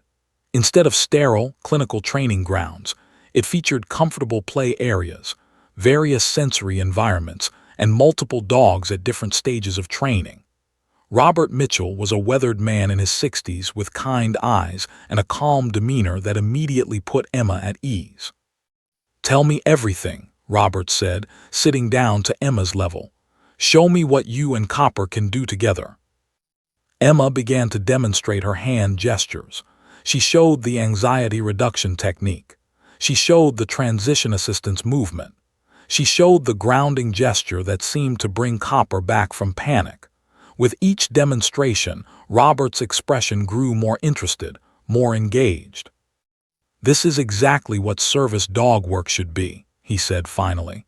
Instead of sterile, clinical training grounds, it featured comfortable play areas, various sensory environments, and multiple dogs at different stages of training. Robert Mitchell was a weathered man in his 60s with kind eyes and a calm demeanor that immediately put Emma at ease. Tell me everything, Robert said, sitting down to Emma's level. Show me what you and Copper can do together. Emma began to demonstrate her hand gestures. She showed the anxiety reduction technique. She showed the transition assistance movement. She showed the grounding gesture that seemed to bring Copper back from panic. With each demonstration, Robert's expression grew more interested, more engaged. This is exactly what service dog work should be, he said finally.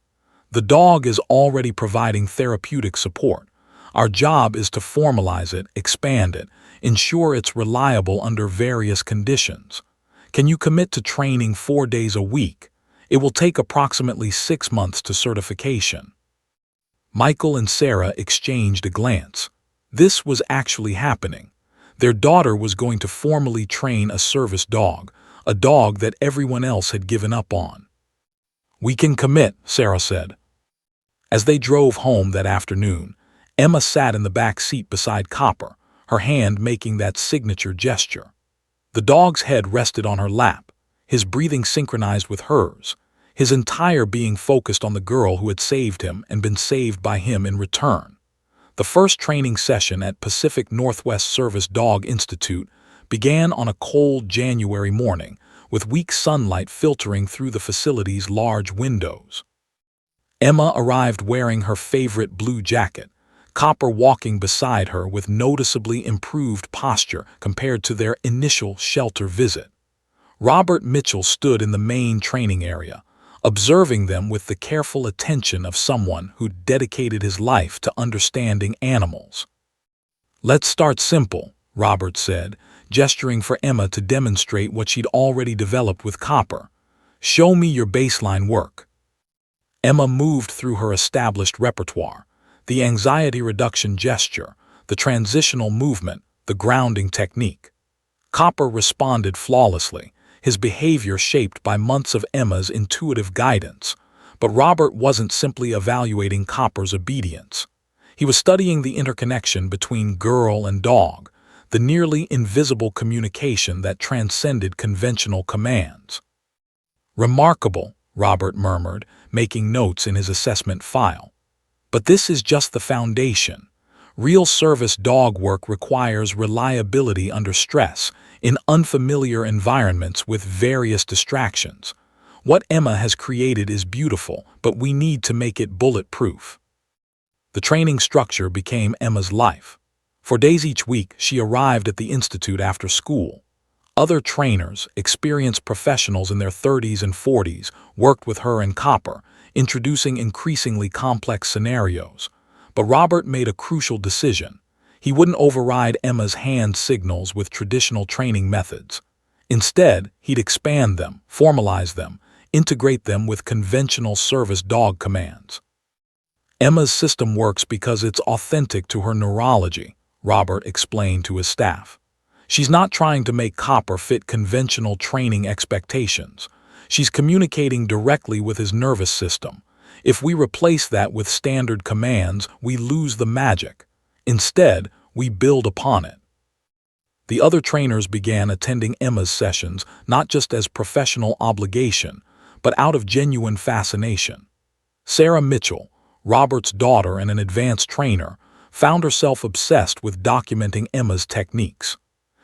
The dog is already providing therapeutic support. Our job is to formalize it, expand it, ensure it's reliable under various conditions. Can you commit to training 4 days a week? It will take approximately 6 months to certification. Michael and Sarah exchanged a glance. This was actually happening. Their daughter was going to formally train a service dog, a dog that everyone else had given up on. We can commit, Sarah said. As they drove home that afternoon, Emma sat in the back seat beside Copper, her hand making that signature gesture. The dog's head rested on her lap, his breathing synchronized with hers, his entire being focused on the girl who had saved him and been saved by him in return. The first training session at Pacific Northwest Service Dog Institute began on a cold January morning, with weak sunlight filtering through the facility's large windows. Emma arrived wearing her favorite blue jacket, Copper walking beside her with noticeably improved posture compared to their initial shelter visit. Robert Mitchell stood in the main training area, observing them with the careful attention of someone who dedicated his life to understanding animals. "Let's start simple," Robert said, gesturing for Emma to demonstrate what she'd already developed with Copper. "Show me your baseline work." Emma moved through her established repertoire: the anxiety reduction gesture, the transitional movement, the grounding technique. Copper responded flawlessly, his behavior shaped by months of Emma's intuitive guidance. But Robert wasn't simply evaluating Copper's obedience. He was studying the interconnection between girl and dog, the nearly invisible communication that transcended conventional commands. "Remarkable," Robert murmured, making notes in his assessment file. "But this is just the foundation. Real service dog work requires reliability under stress, in unfamiliar environments with various distractions. What Emma has created is beautiful, but we need to make it bulletproof." The training structure became Emma's life. For days each week, she arrived at the institute after school. Other trainers, experienced professionals in their 30s and 40s, worked with her and Copper, introducing increasingly complex scenarios. But Robert made a crucial decision. He wouldn't override Emma's hand signals with traditional training methods. Instead, he'd expand them, formalize them, integrate them with conventional service dog commands. "Emma's system works because it's authentic to her neurology," Robert explained to his staff. "She's not trying to make Copper fit conventional training expectations. She's communicating directly with his nervous system. If we replace that with standard commands, we lose the magic. Instead, we build upon it." The other trainers began attending Emma's sessions not just as professional obligation, but out of genuine fascination. Sarah Mitchell, Robert's daughter and an advanced trainer, found herself obsessed with documenting Emma's techniques.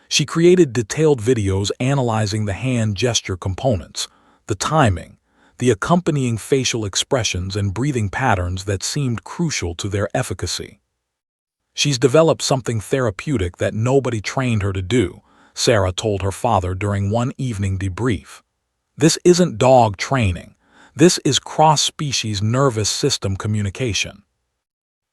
She created detailed videos analyzing the hand gesture components, the timing, the accompanying facial expressions and breathing patterns that seemed crucial to their efficacy. "She's developed something therapeutic that nobody trained her to do," Sarah told her father during one evening debrief. "This isn't dog training. This is cross-species nervous system communication."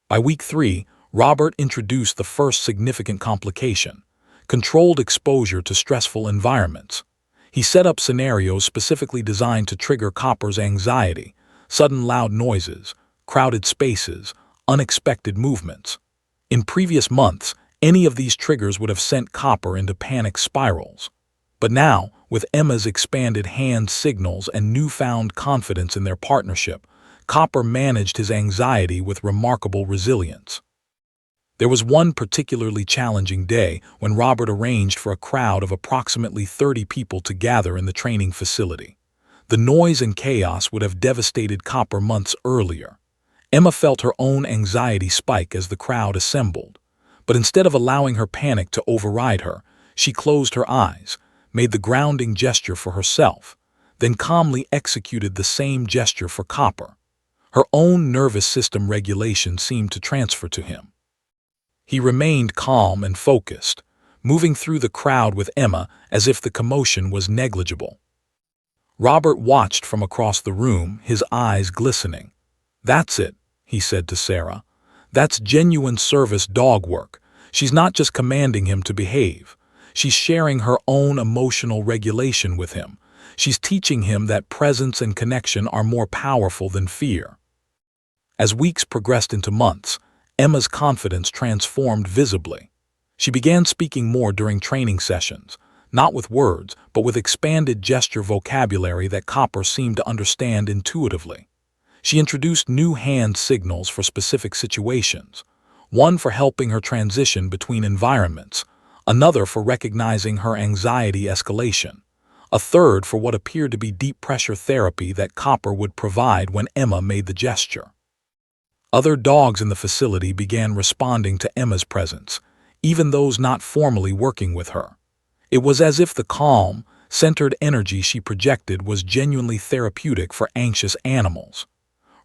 By week 3, Robert introduced the first significant complication: controlled exposure to stressful environments. He set up scenarios specifically designed to trigger Copper's anxiety: sudden loud noises, crowded spaces, unexpected movements. In previous months, any of these triggers would have sent Copper into panic spirals. But now, with Emma's expanded hand signals and newfound confidence in their partnership, Copper managed his anxiety with remarkable resilience. There was one particularly challenging day when Robert arranged for a crowd of approximately 30 people to gather in the training facility. The noise and chaos would have devastated Copper months earlier. Emma felt her own anxiety spike as the crowd assembled. But instead of allowing her panic to override her, she closed her eyes, made the grounding gesture for herself, then calmly executed the same gesture for Copper. Her own nervous system regulation seemed to transfer to him. He remained calm and focused, moving through the crowd with Emma as if the commotion was negligible. Robert watched from across the room, his eyes glistening. "That's it," he said to Sarah. "That's genuine service dog work. She's not just commanding him to behave. She's sharing her own emotional regulation with him. She's teaching him that presence and connection are more powerful than fear." As weeks progressed into months, Emma's confidence transformed visibly. She began speaking more during training sessions, not with words, but with expanded gesture vocabulary that Copper seemed to understand intuitively. She introduced new hand signals for specific situations, one for helping her transition between environments, another for recognizing her anxiety escalation, a third for what appeared to be deep pressure therapy that Copper would provide when Emma made the gesture. Other dogs in the facility began responding to Emma's presence, even those not formally working with her. It was as if the calm, centered energy she projected was genuinely therapeutic for anxious animals.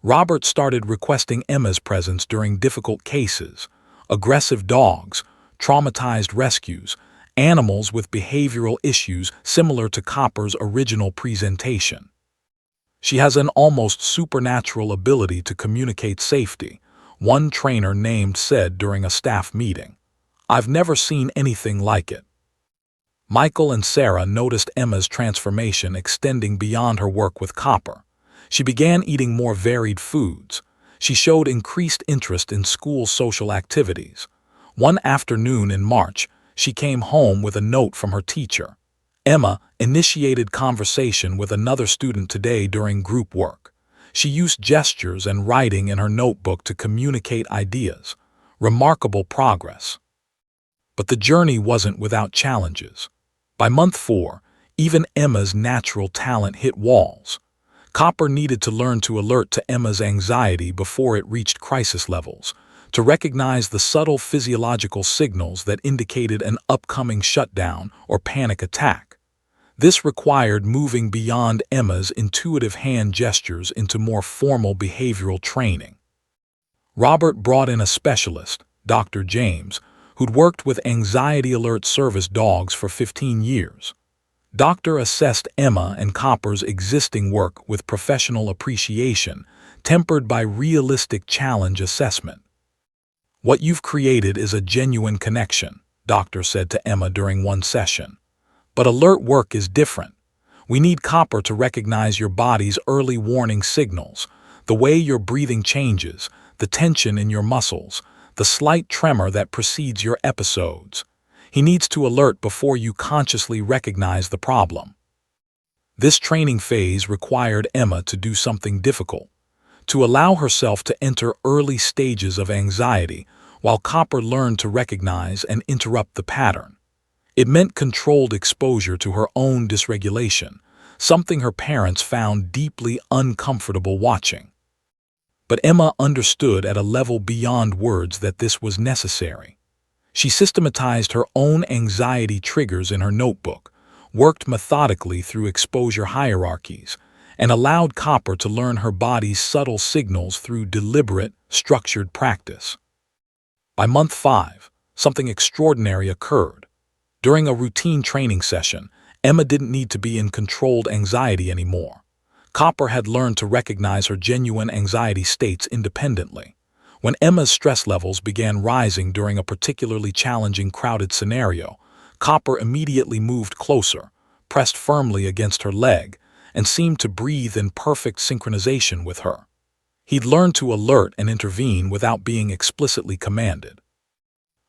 Robert started requesting Emma's presence during difficult cases, aggressive dogs, traumatized rescues, animals with behavioral issues similar to Copper's original presentation. She has an almost supernatural ability to communicate safety, one trainer named said during a staff meeting. I've never seen anything like it. Michael and Sarah noticed Emma's transformation extending beyond her work with Copper. She began eating more varied foods. She showed increased interest in school social activities. One afternoon in March, she came home with a note from her teacher. Emma initiated conversation with another student today during group work. She used gestures and writing in her notebook to communicate ideas. Remarkable progress. But the journey wasn't without challenges. By month 4, even Emma's natural talent hit walls. Copper needed to learn to alert to Emma's anxiety before it reached crisis levels, to recognize the subtle physiological signals that indicated an upcoming shutdown or panic attack. This required moving beyond Emma's intuitive hand gestures into more formal behavioral training. Robert brought in a specialist, Dr. James, who'd worked with anxiety alert service dogs for 15 years. Doctor assessed Emma and Copper's existing work with professional appreciation, tempered by realistic challenge assessment. What you've created is a genuine connection, Doctor said to Emma during one session. But alert work is different. We need Copper to recognize your body's early warning signals, the way your breathing changes, the tension in your muscles, the slight tremor that precedes your episodes. He needs to alert before you consciously recognize the problem. This training phase required Emma to do something difficult, to allow herself to enter early stages of anxiety while Copper learned to recognize and interrupt the pattern. It meant controlled exposure to her own dysregulation, something her parents found deeply uncomfortable watching. But Emma understood at a level beyond words that this was necessary. She systematized her own anxiety triggers in her notebook, worked methodically through exposure hierarchies, and allowed Copper to learn her body's subtle signals through deliberate, structured practice. By month 5, something extraordinary occurred. During a routine training session, Emma didn't need to be in controlled anxiety anymore. Copper had learned to recognize her genuine anxiety states independently. When Emma's stress levels began rising during a particularly challenging crowded scenario, Copper immediately moved closer, pressed firmly against her leg, and seemed to breathe in perfect synchronization with her. He'd learned to alert and intervene without being explicitly commanded.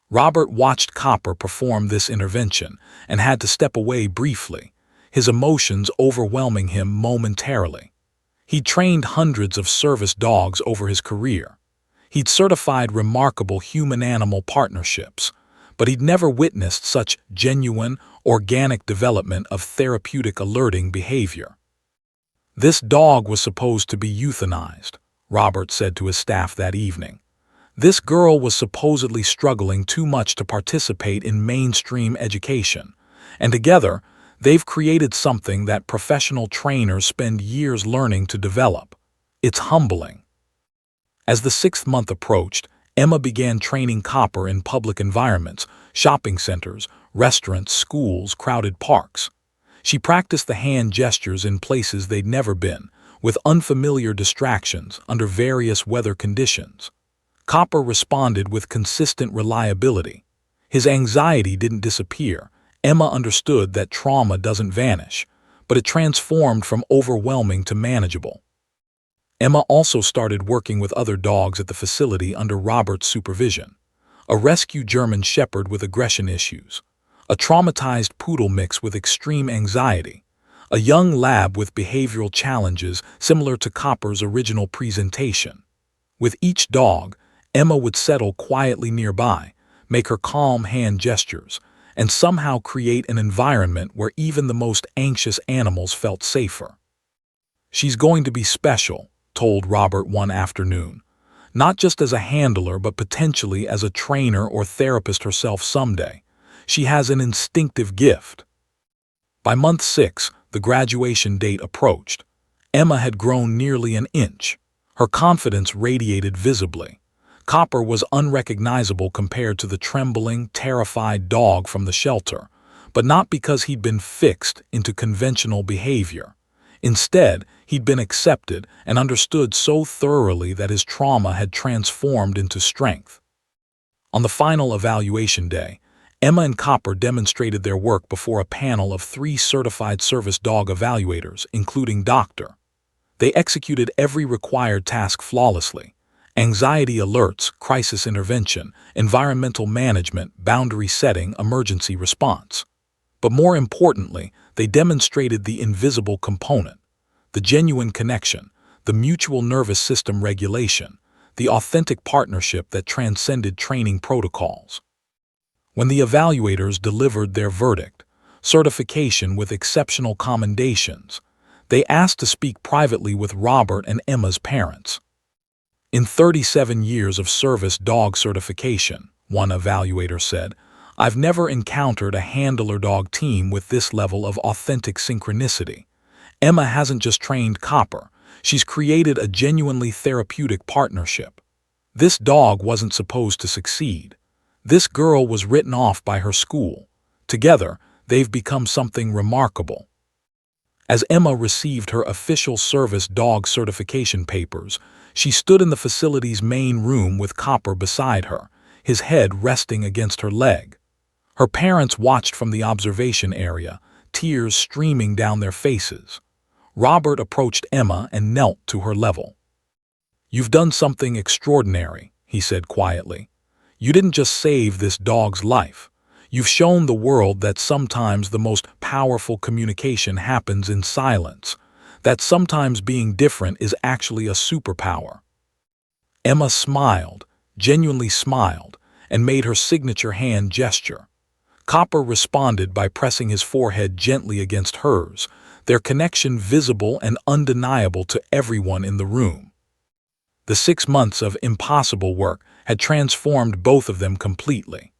Robert watched Copper perform this intervention and had to step away briefly, his emotions overwhelming him momentarily. He'd trained hundreds of service dogs over his career. He'd certified remarkable human-animal partnerships, but he'd never witnessed such genuine, organic development of therapeutic alerting behavior. This dog was supposed to be euthanized, Robert said to his staff that evening. This girl was supposedly struggling too much to participate in mainstream education, and together, they've created something that professional trainers spend years learning to develop. It's humbling. As the 6th month approached, Emma began training Copper in public environments, shopping centers, restaurants, schools, crowded parks. She practiced the hand gestures in places they'd never been, with unfamiliar distractions under various weather conditions. Copper responded with consistent reliability. His anxiety didn't disappear. Emma understood that trauma doesn't vanish, but it transformed from overwhelming to manageable. Emma also started working with other dogs at the facility under Robert's supervision. A rescue German Shepherd with aggression issues, a traumatized poodle mix with extreme anxiety, a young lab with behavioral challenges similar to Copper's original presentation. With each dog, Emma would settle quietly nearby, make her calm hand gestures, and somehow create an environment where even the most anxious animals felt safer. She's going to be special, told Robert one afternoon, not just as a handler but potentially as a trainer or therapist herself someday. She has an instinctive gift. By month 6, the graduation date approached. Emma had grown nearly an inch. Her confidence radiated visibly. Copper was unrecognizable compared to the trembling, terrified dog from the shelter, but not because he'd been fixed into conventional behavior. Instead, he'd been accepted and understood so thoroughly that his trauma had transformed into strength. On the final evaluation day, Emma and Copper demonstrated their work before a panel of 3 certified service dog evaluators, including Dr. They executed every required task flawlessly: anxiety alerts, crisis intervention, environmental management, boundary setting, emergency response. But more importantly, they demonstrated the invisible component: the genuine connection, the mutual nervous system regulation, the authentic partnership that transcended training protocols. When the evaluators delivered their verdict, certification with exceptional commendations, they asked to speak privately with Robert and Emma's parents. In 37 years of service dog certification, one evaluator said, I've never encountered a handler dog team with this level of authentic synchronicity. Emma hasn't just trained Copper, she's created a genuinely therapeutic partnership. This dog wasn't supposed to succeed. This girl was written off by her school. Together, they've become something remarkable. As Emma received her official service dog certification papers, she stood in the facility's main room with Copper beside her, his head resting against her leg. Her parents watched from the observation area, tears streaming down their faces. Robert approached Emma and knelt to her level. "You've done something extraordinary," he said quietly. "You didn't just save this dog's life. You've shown the world that sometimes the most powerful communication happens in silence, that sometimes being different is actually a superpower." Emma smiled, genuinely smiled, and made her signature hand gesture. Copper responded by pressing his forehead gently against hers, their connection visible and undeniable to everyone in the room. The 6 months of impossible work had transformed both of them completely.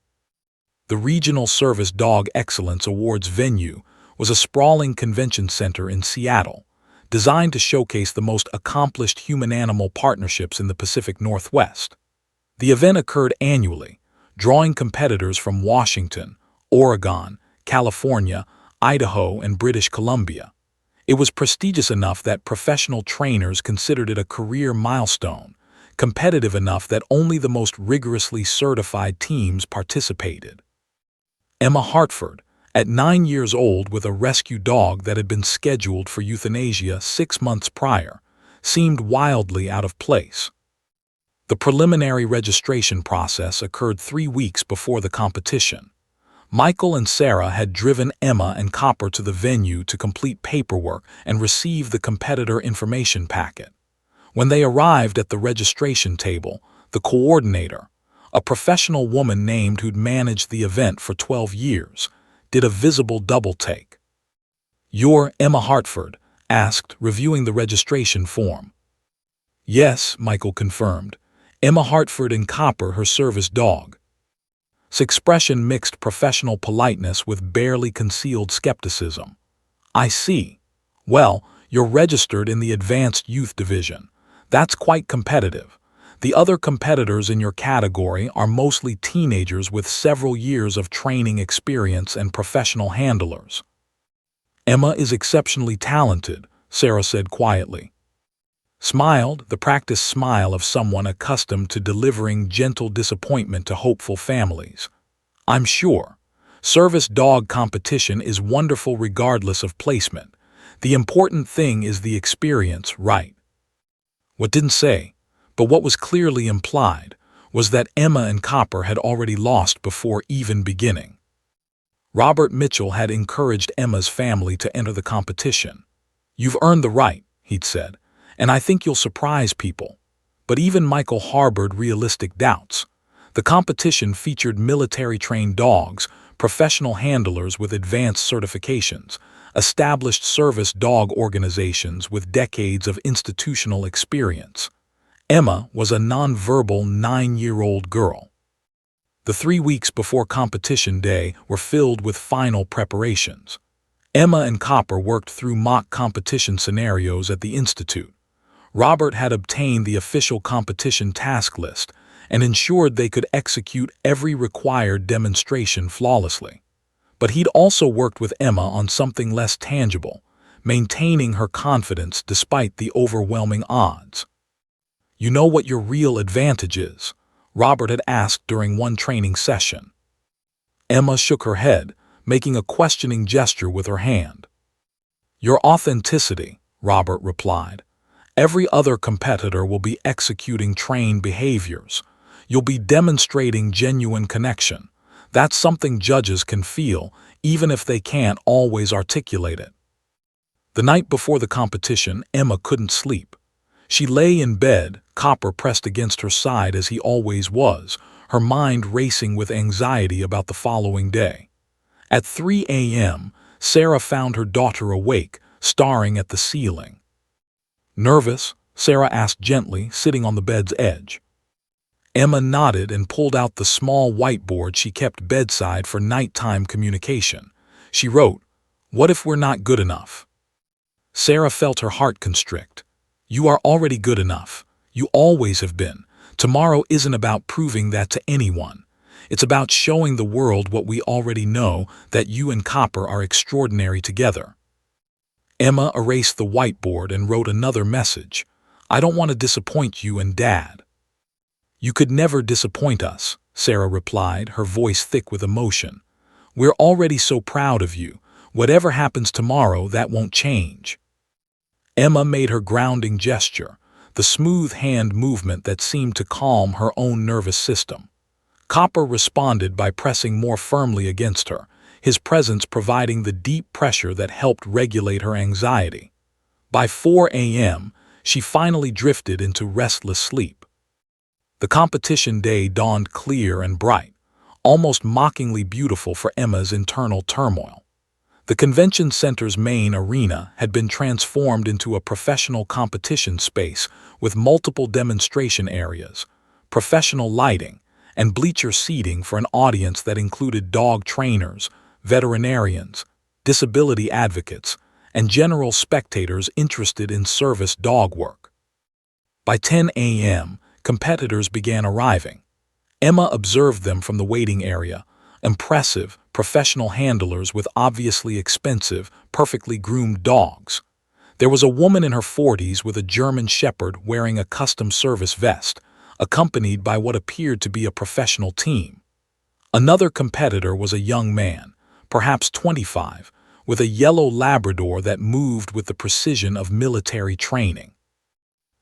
The Regional Service Dog Excellence Awards venue was a sprawling convention center in Seattle, designed to showcase the most accomplished human-animal partnerships in the Pacific Northwest. The event occurred annually, drawing competitors from Washington, Oregon, California, Idaho, and British Columbia. It was prestigious enough that professional trainers considered it a career milestone, competitive enough that only the most rigorously certified teams participated. Emma Hartford, at 9 years old with a rescue dog that had been scheduled for euthanasia 6 months prior, seemed wildly out of place. The preliminary registration process occurred 3 weeks before the competition. Michael and Sarah had driven Emma and Copper to the venue to complete paperwork and receive the competitor information packet. When they arrived at the registration table, the coordinator, a professional woman named who'd managed the event for 12 years, did a visible double-take. "You're Emma Hartford?" asked, reviewing the registration form. "Yes," Michael confirmed. "Emma Hartford and Copper, her service dog." His expression mixed professional politeness with barely concealed skepticism. "I see. Well, you're registered in the Advanced Youth Division. That's quite competitive. The other competitors in your category are mostly teenagers with several years of training experience and professional handlers." "Emma is exceptionally talented," Sarah said quietly. Smiled, the practiced smile of someone accustomed to delivering gentle disappointment to hopeful families. "I'm sure. Service dog competition is wonderful regardless of placement. The important thing is the experience, right?" What didn't say, but what was clearly implied, was that Emma and Copper had already lost before even beginning. Robert Mitchell had encouraged Emma's family to enter the competition. "You've earned the right," he'd said, "and I think you'll surprise people." But even Michael harbored realistic doubts. The competition featured military-trained dogs, professional handlers with advanced certifications, established service dog organizations with decades of institutional experience. Emma was a nonverbal 9-year-old girl. The 3 weeks before competition day were filled with final preparations. Emma and Copper worked through mock competition scenarios at the Institute. Robert had obtained the official competition task list and ensured they could execute every required demonstration flawlessly. But he'd also worked with Emma on something less tangible, maintaining her confidence despite the overwhelming odds. "You know what your real advantage is?" Robert had asked during one training session. Emma shook her head, making a questioning gesture with her hand. "Your authenticity," Robert replied. "Every other competitor will be executing trained behaviors. You'll be demonstrating genuine connection. That's something judges can feel, even if they can't always articulate it." The night before the competition, Emma couldn't sleep. She lay in bed, Copper pressed against her side as he always was, her mind racing with anxiety about the following day. At 3 a.m., Sarah found her daughter awake, staring at the ceiling. "Nervous?" Sarah asked gently, sitting on the bed's edge. Emma nodded and pulled out the small whiteboard she kept bedside for nighttime communication. She wrote, "What if we're not good enough?" Sarah felt her heart constrict. "You are already good enough. You always have been. Tomorrow isn't about proving that to anyone. It's about showing the world what we already know, that you and Copper are extraordinary together." Emma erased the whiteboard and wrote another message. "I don't want to disappoint you and Dad." "You could never disappoint us," Sarah replied, her voice thick with emotion. "We're already so proud of you. Whatever happens tomorrow, that won't change." Emma made her grounding gesture, the smooth hand movement that seemed to calm her own nervous system. Copper responded by pressing more firmly against her, his presence providing the deep pressure that helped regulate her anxiety. By 4 a.m., she finally drifted into restless sleep. The competition day dawned clear and bright, almost mockingly beautiful for Emma's internal turmoil. The convention center's main arena had been transformed into a professional competition space with multiple demonstration areas, professional lighting, and bleacher seating for an audience that included dog trainers, veterinarians, disability advocates, and general spectators interested in service dog work. By 10 a.m., competitors began arriving. Emma observed them from the waiting area, impressive, professional handlers with obviously expensive, perfectly groomed dogs. There was a woman in her 40s with a German Shepherd wearing a custom service vest, accompanied by what appeared to be a professional team. Another competitor was a young man, perhaps 25, with a yellow Labrador that moved with the precision of military training.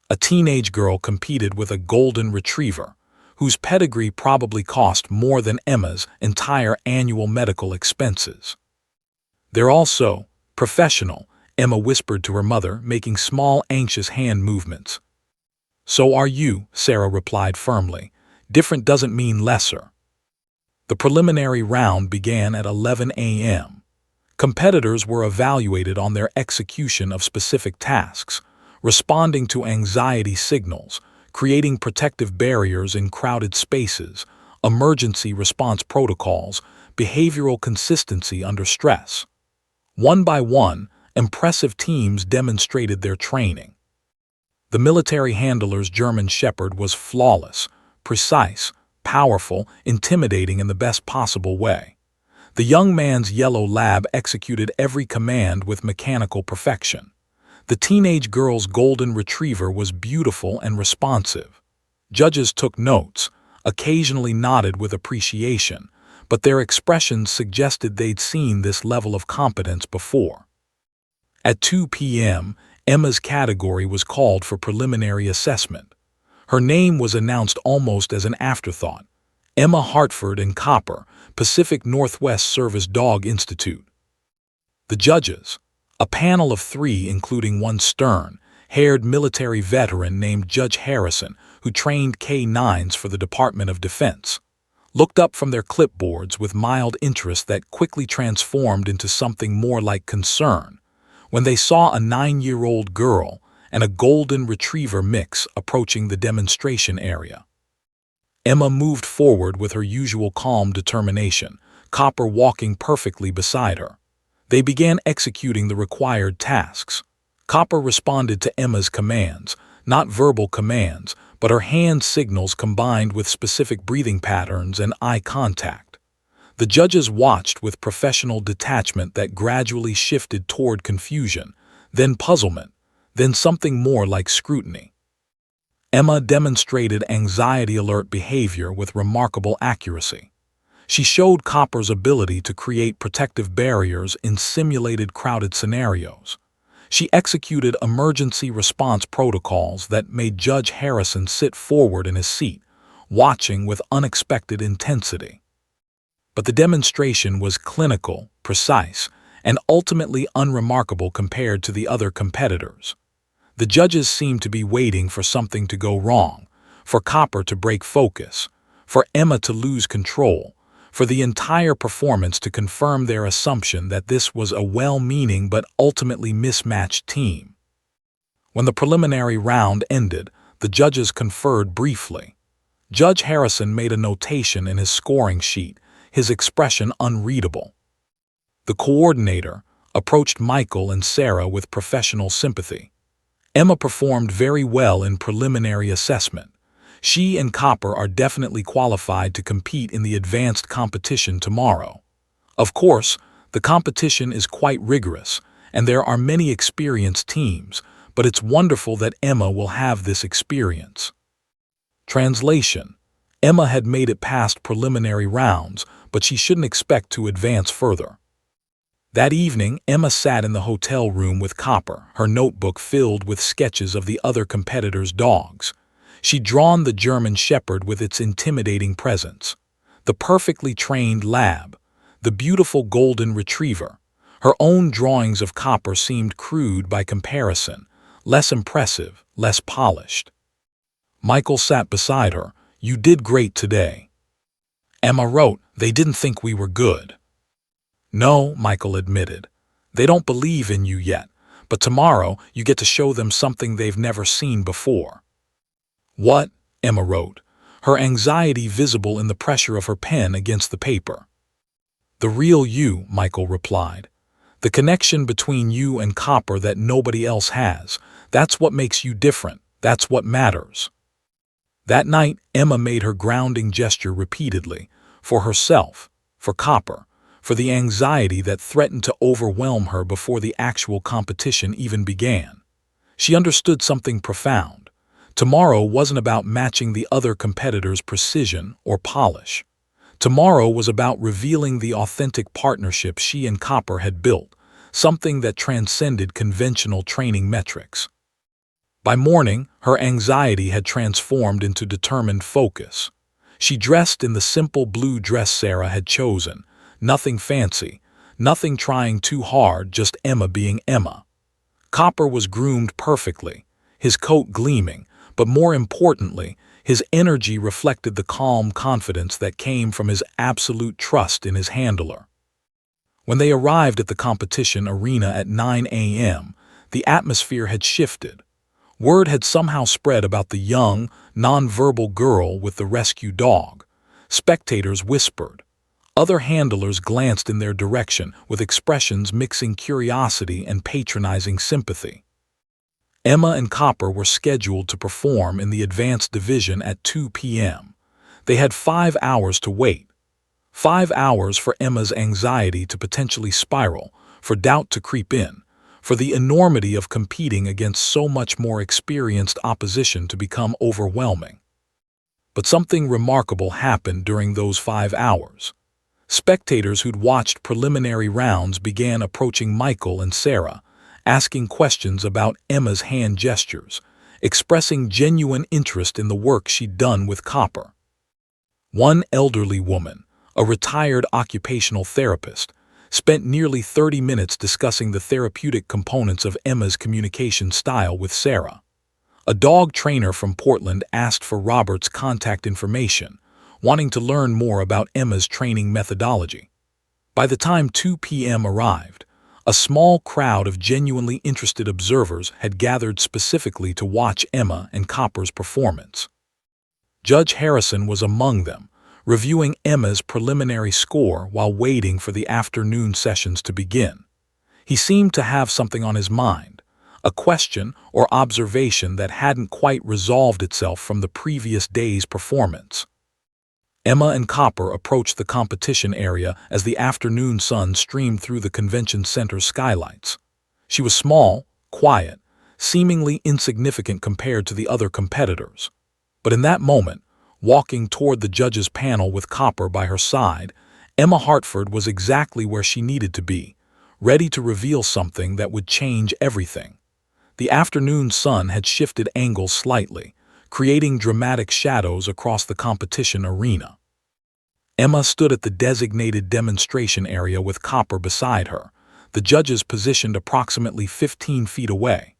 A teenage girl competed with a golden retriever, whose pedigree probably cost more than Emma's entire annual medical expenses. "They're all so professional," Emma whispered to her mother, making small, anxious hand movements. "So are you," Sarah replied firmly. "Different doesn't mean lesser." The preliminary round began at 11 a.m. Competitors were evaluated on their execution of specific tasks, responding to anxiety signals, creating protective barriers in crowded spaces, emergency response protocols, behavioral consistency under stress. One by one, impressive teams demonstrated their training. The military handler's German Shepherd was flawless, precise, powerful, intimidating in the best possible way. The young man's yellow lab executed every command with mechanical perfection. The teenage girl's golden retriever was beautiful and responsive. Judges took notes, occasionally nodded with appreciation, but their expressions suggested they'd seen this level of competence before. At 2 p.m., Emma's category was called for preliminary assessment. Her name was announced almost as an afterthought: Emma Hartford and Copper, Pacific Northwest Service Dog Institute. The judges, a panel of 3 including one stern-haired military veteran named Judge Harrison, who trained K-9s for the Department of Defense, looked up from their clipboards with mild interest that quickly transformed into something more like concern when they saw a 9-year-old girl and a golden retriever mix approaching the demonstration area. Emma moved forward with her usual calm determination, Copper walking perfectly beside her. They began executing the required tasks. Copper responded to Emma's commands, not verbal commands, but her hand signals combined with specific breathing patterns and eye contact. The judges watched with professional detachment that gradually shifted toward confusion, then puzzlement, then something more like scrutiny. Emma demonstrated anxiety-alert behavior with remarkable accuracy. She showed Copper's ability to create protective barriers in simulated crowded scenarios. She executed emergency response protocols that made Judge Harrison sit forward in his seat, watching with unexpected intensity. But the demonstration was clinical, precise, and ultimately unremarkable compared to the other competitors. The judges seemed to be waiting for something to go wrong, for Copper to break focus, for Emma to lose control, for the entire performance to confirm their assumption that this was a well-meaning but ultimately mismatched team. When the preliminary round ended, the judges conferred briefly. Judge Harrison made a notation in his scoring sheet, his expression unreadable. The coordinator approached Michael and Sarah with professional sympathy. Emma performed very well in preliminary assessment. She and Copper are definitely qualified to compete in the advanced competition tomorrow. Of course, the competition is quite rigorous, and there are many experienced teams, but it's wonderful that Emma will have this experience. Translation: Emma had made it past preliminary rounds, but she shouldn't expect to advance further. That evening, Emma sat in the hotel room with Copper, her notebook filled with sketches of the other competitors' dogs. She'd drawn the German Shepherd with its intimidating presence, the perfectly trained lab, the beautiful golden retriever. Her own drawings of Copper seemed crude by comparison, less impressive, less polished. Michael sat beside her. "You did great today." Emma wrote, "They didn't think we were good." "No," Michael admitted. "They don't believe in you yet, but tomorrow you get to show them something they've never seen before." "What?" Emma wrote, her anxiety visible in the pressure of her pen against the paper. "The real you," Michael replied. "The connection between you and Copper that nobody else has. That's what makes you different. That's what matters." That night, Emma made her grounding gesture repeatedly, for herself, for Copper, for the anxiety that threatened to overwhelm her before the actual competition even began. She understood something profound. Tomorrow wasn't about matching the other competitors' precision or polish. Tomorrow was about revealing the authentic partnership she and Copper had built, something that transcended conventional training metrics. By morning, her anxiety had transformed into determined focus. She dressed in the simple blue dress Sarah had chosen, nothing fancy, nothing trying too hard, just Emma being Emma. Copper was groomed perfectly, his coat gleaming, but more importantly, his energy reflected the calm confidence that came from his absolute trust in his handler. When they arrived at the competition arena at 9 a.m., the atmosphere had shifted. Word had somehow spread about the young, non-verbal girl with the rescue dog. Spectators whispered. Other handlers glanced in their direction with expressions mixing curiosity and patronizing sympathy. Emma and Copper were scheduled to perform in the advanced division at 2 p.m. They had 5 hours to wait. 5 hours for Emma's anxiety to potentially spiral, for doubt to creep in, for the enormity of competing against so much more experienced opposition to become overwhelming. But something remarkable happened during those 5 hours. Spectators who'd watched preliminary rounds began approaching Michael and Sarah, asking questions about Emma's hand gestures, expressing genuine interest in the work she'd done with Copper. One elderly woman, a retired occupational therapist, spent nearly 30 minutes discussing the therapeutic components of Emma's communication style with Sarah. A dog trainer from Portland asked for Robert's contact information, wanting to learn more about Emma's training methodology. By the time 2 p.m. arrived, a small crowd of genuinely interested observers had gathered specifically to watch Emma and Copper's performance. Judge Harrison was among them, reviewing Emma's preliminary score while waiting for the afternoon sessions to begin. He seemed to have something on his mind, a question or observation that hadn't quite resolved itself from the previous day's performance. Emma and Copper approached the competition area as the afternoon sun streamed through the convention center's skylights. She was small, quiet, seemingly insignificant compared to the other competitors. But in that moment, walking toward the judges' panel with Copper by her side, Emma Hartford was exactly where she needed to be, ready to reveal something that would change everything. The afternoon sun had shifted angles slightly, creating dramatic shadows across the competition arena. Emma stood at the designated demonstration area with Copper beside her, the judges positioned approximately 15 feet away.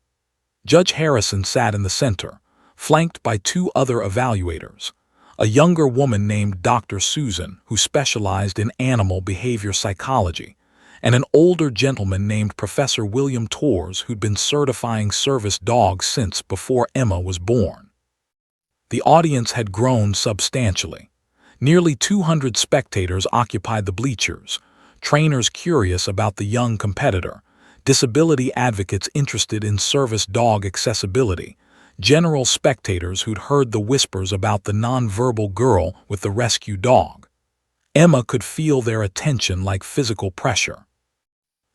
Judge Harrison sat in the center, flanked by two other evaluators, a younger woman named Dr. Susan, who specialized in animal behavior psychology, and an older gentleman named Professor William Torres, who'd been certifying service dogs since before Emma was born. The audience had grown substantially. Nearly 200 spectators occupied the bleachers, trainers curious about the young competitor, disability advocates interested in service dog accessibility, general spectators who'd heard the whispers about the nonverbal girl with the rescue dog. Emma could feel their attention like physical pressure.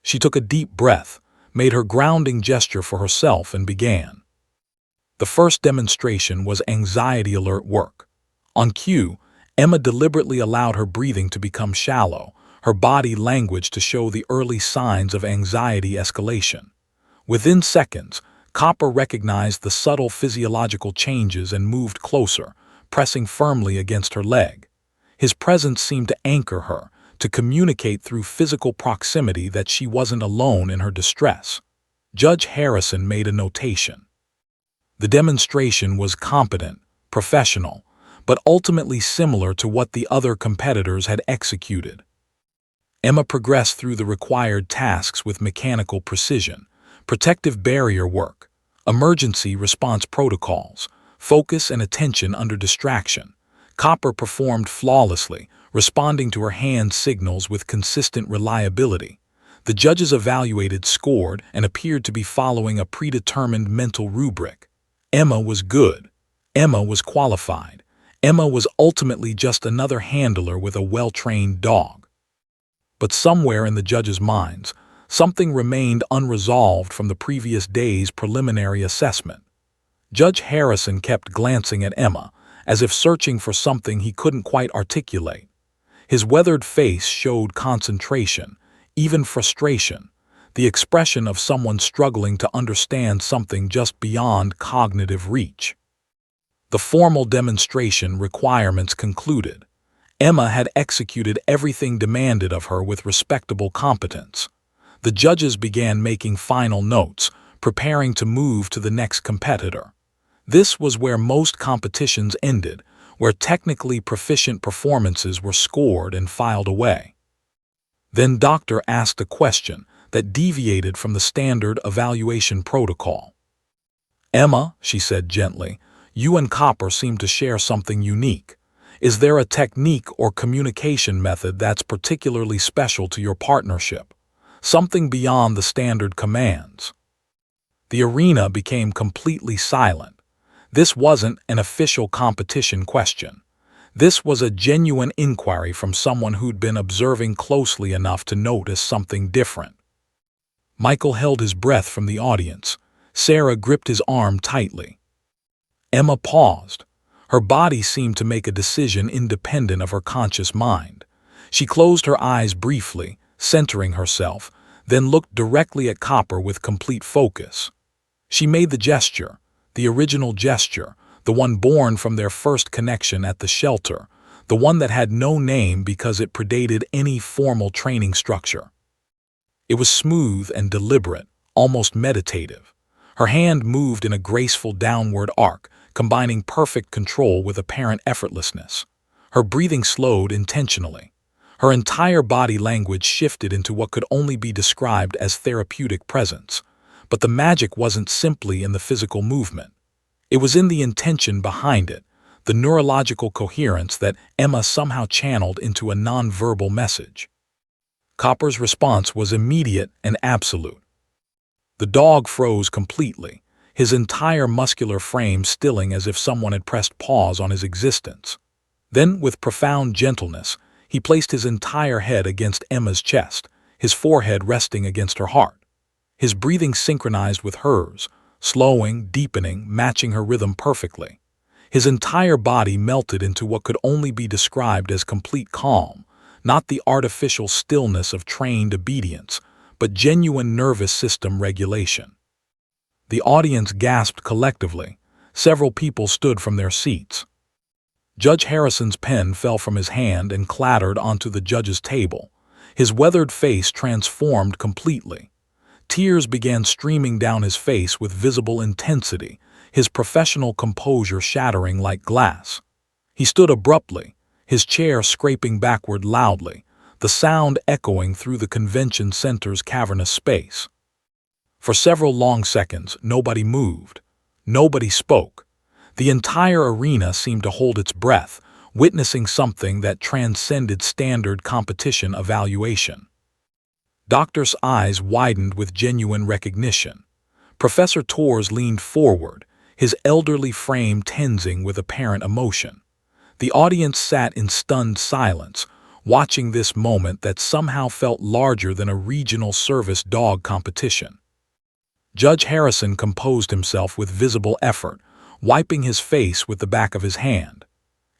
She took a deep breath, made her grounding gesture for herself, and began. The first demonstration was anxiety alert work. On cue, Emma deliberately allowed her breathing to become shallow, her body language to show the early signs of anxiety escalation. Within seconds, Copper recognized the subtle physiological changes and moved closer, pressing firmly against her leg. His presence seemed to anchor her, to communicate through physical proximity that she wasn't alone in her distress. Judge Harrison made a notation. The demonstration was competent, professional, but ultimately similar to what the other competitors had executed. Emma progressed through the required tasks with mechanical precision: protective barrier work, emergency response protocols, focus and attention under distraction. Copper performed flawlessly, responding to her hand signals with consistent reliability. The judges evaluated, scored, and appeared to be following a predetermined mental rubric. Emma was good. Emma was qualified. Emma was ultimately just another handler with a well-trained dog. But somewhere in the judges' minds, something remained unresolved from the previous day's preliminary assessment. Judge Harrison kept glancing at Emma, as if searching for something he couldn't quite articulate. His weathered face showed concentration, even frustration, the expression of someone struggling to understand something just beyond cognitive reach. The formal demonstration requirements concluded. Emma had executed everything demanded of her with respectable competence. The judges began making final notes, preparing to move to the next competitor. This was where most competitions ended, where technically proficient performances were scored and filed away. Then Doctor asked a question that deviated from the standard evaluation protocol. "Emma," she said gently, "you and Copper seem to share something unique. Is there a technique or communication method that's particularly special to your partnership? Something beyond the standard commands?" The arena became completely silent. This wasn't an official competition question. This was a genuine inquiry from someone who'd been observing closely enough to notice something different. Michael held his breath from the audience. Sarah gripped his arm tightly. Emma paused. Her body seemed to make a decision independent of her conscious mind. She closed her eyes briefly, centering herself, then looked directly at Copper with complete focus. She made the gesture, the original gesture, the one born from their first connection at the shelter, the one that had no name because it predated any formal training structure. It was smooth and deliberate, almost meditative. Her hand moved in a graceful downward arc, combining perfect control with apparent effortlessness. Her breathing slowed intentionally. Her entire body language shifted into what could only be described as therapeutic presence. But the magic wasn't simply in the physical movement. It was in the intention behind it, the neurological coherence that Emma somehow channeled into a nonverbal message. Copper's response was immediate and absolute. The dog froze completely, his entire muscular frame stilling as if someone had pressed pause on his existence. Then, with profound gentleness, he placed his entire head against Emma's chest, his forehead resting against her heart. His breathing synchronized with hers, slowing, deepening, matching her rhythm perfectly. His entire body melted into what could only be described as complete calm, not the artificial stillness of trained obedience, but genuine nervous system regulation. The audience gasped collectively. Several people stood from their seats. Judge Harrison's pen fell from his hand and clattered onto the judge's table. His weathered face transformed completely. Tears began streaming down his face with visible intensity, his professional composure shattering like glass. He stood abruptly, his chair scraping backward loudly, the sound echoing through the convention center's cavernous space. For several long seconds, nobody moved. Nobody spoke. The entire arena seemed to hold its breath, witnessing something that transcended standard competition evaluation. Doctor's eyes widened with genuine recognition. Professor Torres leaned forward, his elderly frame tensing with apparent emotion. The audience sat in stunned silence, watching this moment that somehow felt larger than a regional service dog competition. Judge Harrison composed himself with visible effort, wiping his face with the back of his hand.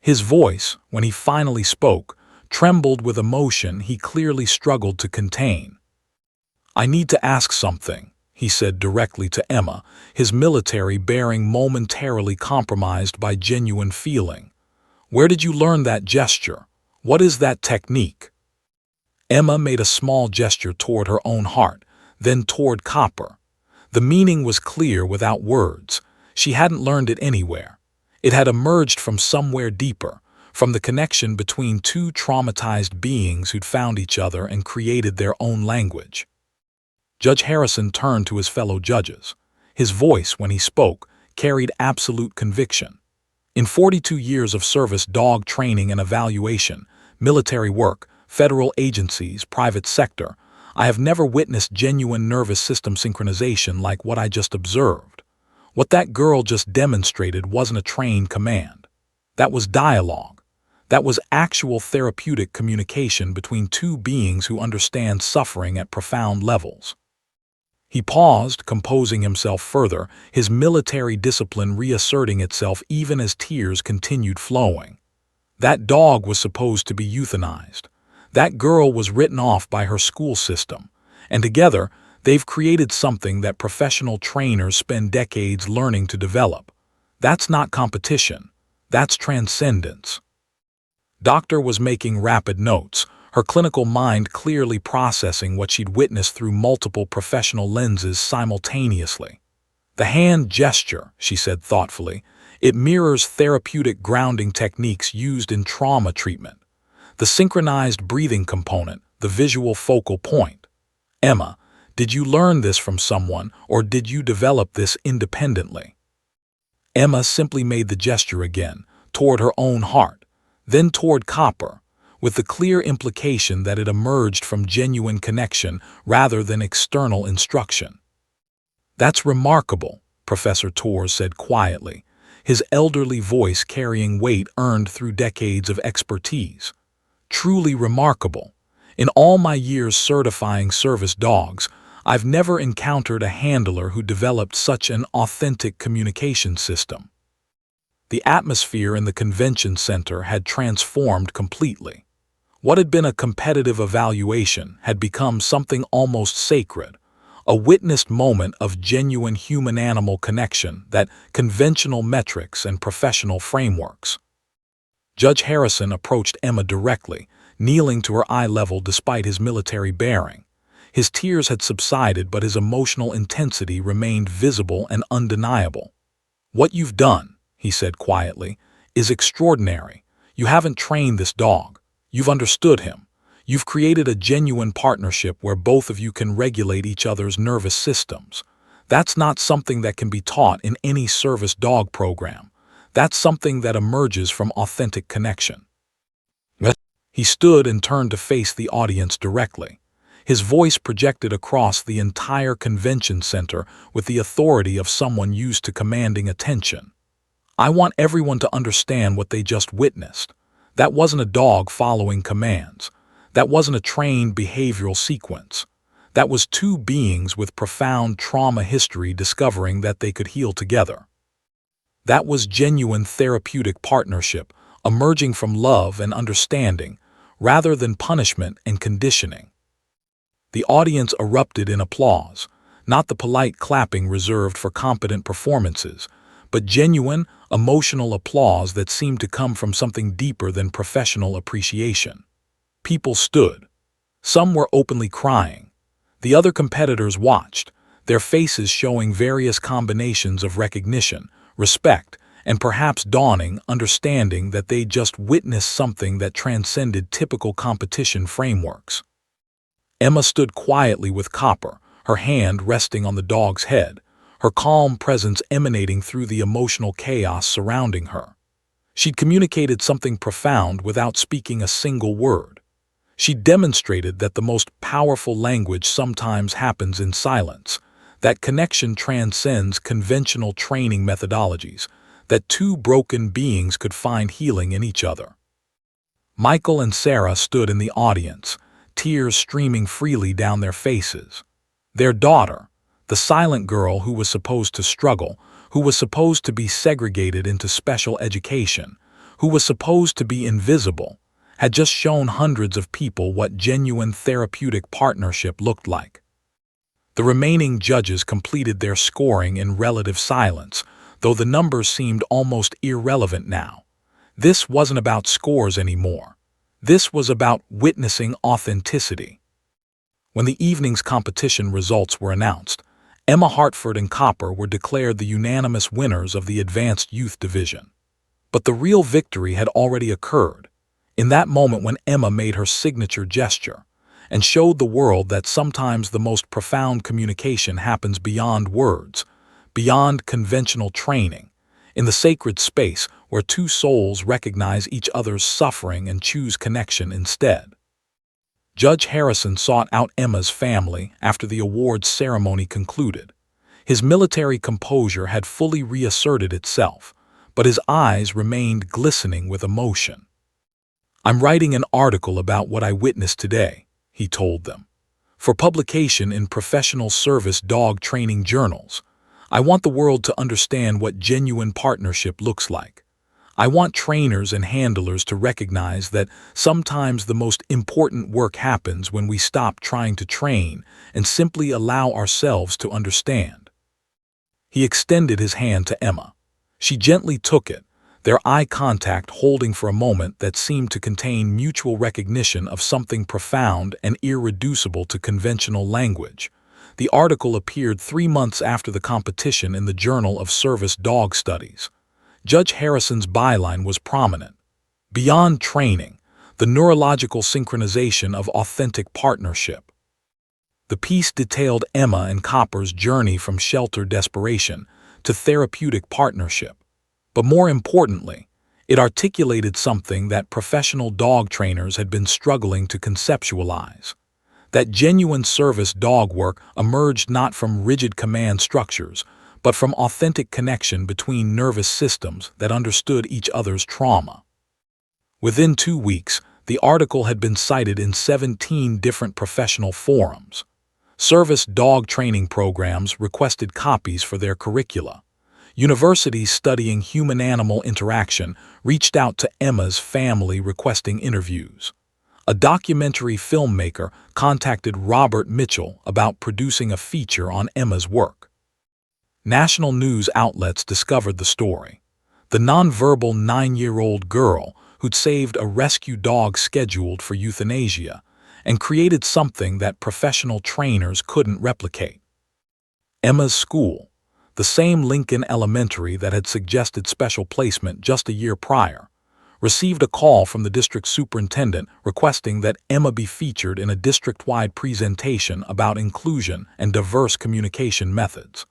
His voice, when he finally spoke, trembled with emotion he clearly struggled to contain. "I need to ask something," he said directly to Emma, his military bearing momentarily compromised by genuine feeling. "Where did you learn that gesture? What is that technique?" Emma made a small gesture toward her own heart, then toward Copper. The meaning was clear without words. She hadn't learned it anywhere. It had emerged from somewhere deeper, from the connection between two traumatized beings who'd found each other and created their own language. Judge Harrison turned to his fellow judges. His voice, when he spoke, carried absolute conviction. In 42 years of service dog training and evaluation, military work, federal agencies, private sector, I have never witnessed genuine nervous system synchronization like what I just observed. What that girl just demonstrated wasn't a trained command. That was dialogue. That was actual therapeutic communication between two beings who understand suffering at profound levels. He paused, composing himself further, his military discipline reasserting itself even as tears continued flowing. That dog was supposed to be euthanized. That girl was written off by her school system. And together, they've created something that professional trainers spend decades learning to develop. That's not competition. That's transcendence. Doctor was making rapid notes, her clinical mind clearly processing what she'd witnessed through multiple professional lenses simultaneously. "The hand gesture," she said thoughtfully, "it mirrors therapeutic grounding techniques used in trauma treatment. The synchronized breathing component, the visual focal point. Emma, did you learn this from someone, or did you develop this independently?" Emma simply made the gesture again, toward her own heart, then toward Copper, with the clear implication that it emerged from genuine connection rather than external instruction. "That's remarkable," Professor Torres said quietly, his elderly voice carrying weight earned through decades of expertise. "Truly remarkable. In all my years certifying service dogs, I've never encountered a handler who developed such an authentic communication system." The atmosphere in the convention center had transformed completely. What had been a competitive evaluation had become something almost sacred, a witnessed moment of genuine human-animal connection that conventional metrics and professional frameworks. Judge Harrison approached Emma directly, kneeling to her eye level despite his military bearing. His tears had subsided, but his emotional intensity remained visible and undeniable. "What you've done," he said quietly, "is extraordinary. You haven't trained this dog. You've understood him. You've created a genuine partnership where both of you can regulate each other's nervous systems. That's not something that can be taught in any service dog program. That's something that emerges from authentic connection. He stood and turned to face the audience directly. His voice projected across the entire convention center with the authority of someone used to commanding attention. I want everyone to understand what they just witnessed. That wasn't a dog following commands. That wasn't a trained behavioral sequence. That was two beings with profound trauma history discovering that they could heal together. That was genuine therapeutic partnership, emerging from love and understanding, rather than punishment and conditioning. The audience erupted in applause, not the polite clapping reserved for competent performances, but genuine, emotional applause that seemed to come from something deeper than professional appreciation. People stood. Some were openly crying. The other competitors watched, their faces showing various combinations of recognition, respect, and perhaps dawning understanding that they just witnessed something that transcended typical competition frameworks. Emma stood quietly with Copper, her hand resting on the dog's head, her calm presence emanating through the emotional chaos surrounding her. She'd communicated something profound without speaking a single word. She demonstrated that the most powerful language sometimes happens in silence, that connection transcends conventional training methodologies, that two broken beings could find healing in each other. Michael and Sarah stood in the audience, tears streaming freely down their faces. Their daughter, the silent girl who was supposed to struggle, who was supposed to be segregated into special education, who was supposed to be invisible, had just shown hundreds of people what genuine therapeutic partnership looked like. The remaining judges completed their scoring in relative silence, though the numbers seemed almost irrelevant now. This wasn't about scores anymore. This was about witnessing authenticity. When the evening's competition results were announced, Emma Hartford and Copper were declared the unanimous winners of the Advanced Youth Division. But the real victory had already occurred, in that moment when Emma made her signature gesture and showed the world that sometimes the most profound communication happens beyond words, beyond conventional training, in the sacred space where two souls recognize each other's suffering and choose connection instead. Judge Harrison sought out Emma's family after the awards ceremony concluded. His military composure had fully reasserted itself, but his eyes remained glistening with emotion. "I'm writing an article about what I witnessed today," he told them, "for publication in professional service dog training journals. I want the world to understand what genuine partnership looks like. I want trainers and handlers to recognize that sometimes the most important work happens when we stop trying to train and simply allow ourselves to understand." He extended his hand to Emma. She gently took it, their eye contact holding for a moment that seemed to contain mutual recognition of something profound and irreducible to conventional language. The article appeared 3 months after the competition in the Journal of Service Dog Studies. Judge Harrison's byline was prominent. "Beyond training, the neurological synchronization of authentic partnership." The piece detailed Emma and Copper's journey from shelter desperation to therapeutic partnership. But more importantly, it articulated something that professional dog trainers had been struggling to conceptualize. That genuine service dog work emerged not from rigid command structures, but from authentic connection between nervous systems that understood each other's trauma. Within 2 weeks, the article had been cited in 17 different professional forums. Service dog training programs requested copies for their curricula. Universities studying human-animal interaction reached out to Emma's family requesting interviews. A documentary filmmaker contacted Robert Mitchell about producing a feature on Emma's work. National news outlets discovered the story. The nonverbal 9-year-old girl who'd saved a rescue dog scheduled for euthanasia and created something that professional trainers couldn't replicate. Emma's school, the same Lincoln Elementary that had suggested special placement just a year prior, received a call from the district superintendent requesting that Emma be featured in a district-wide presentation about inclusion and diverse communication methods.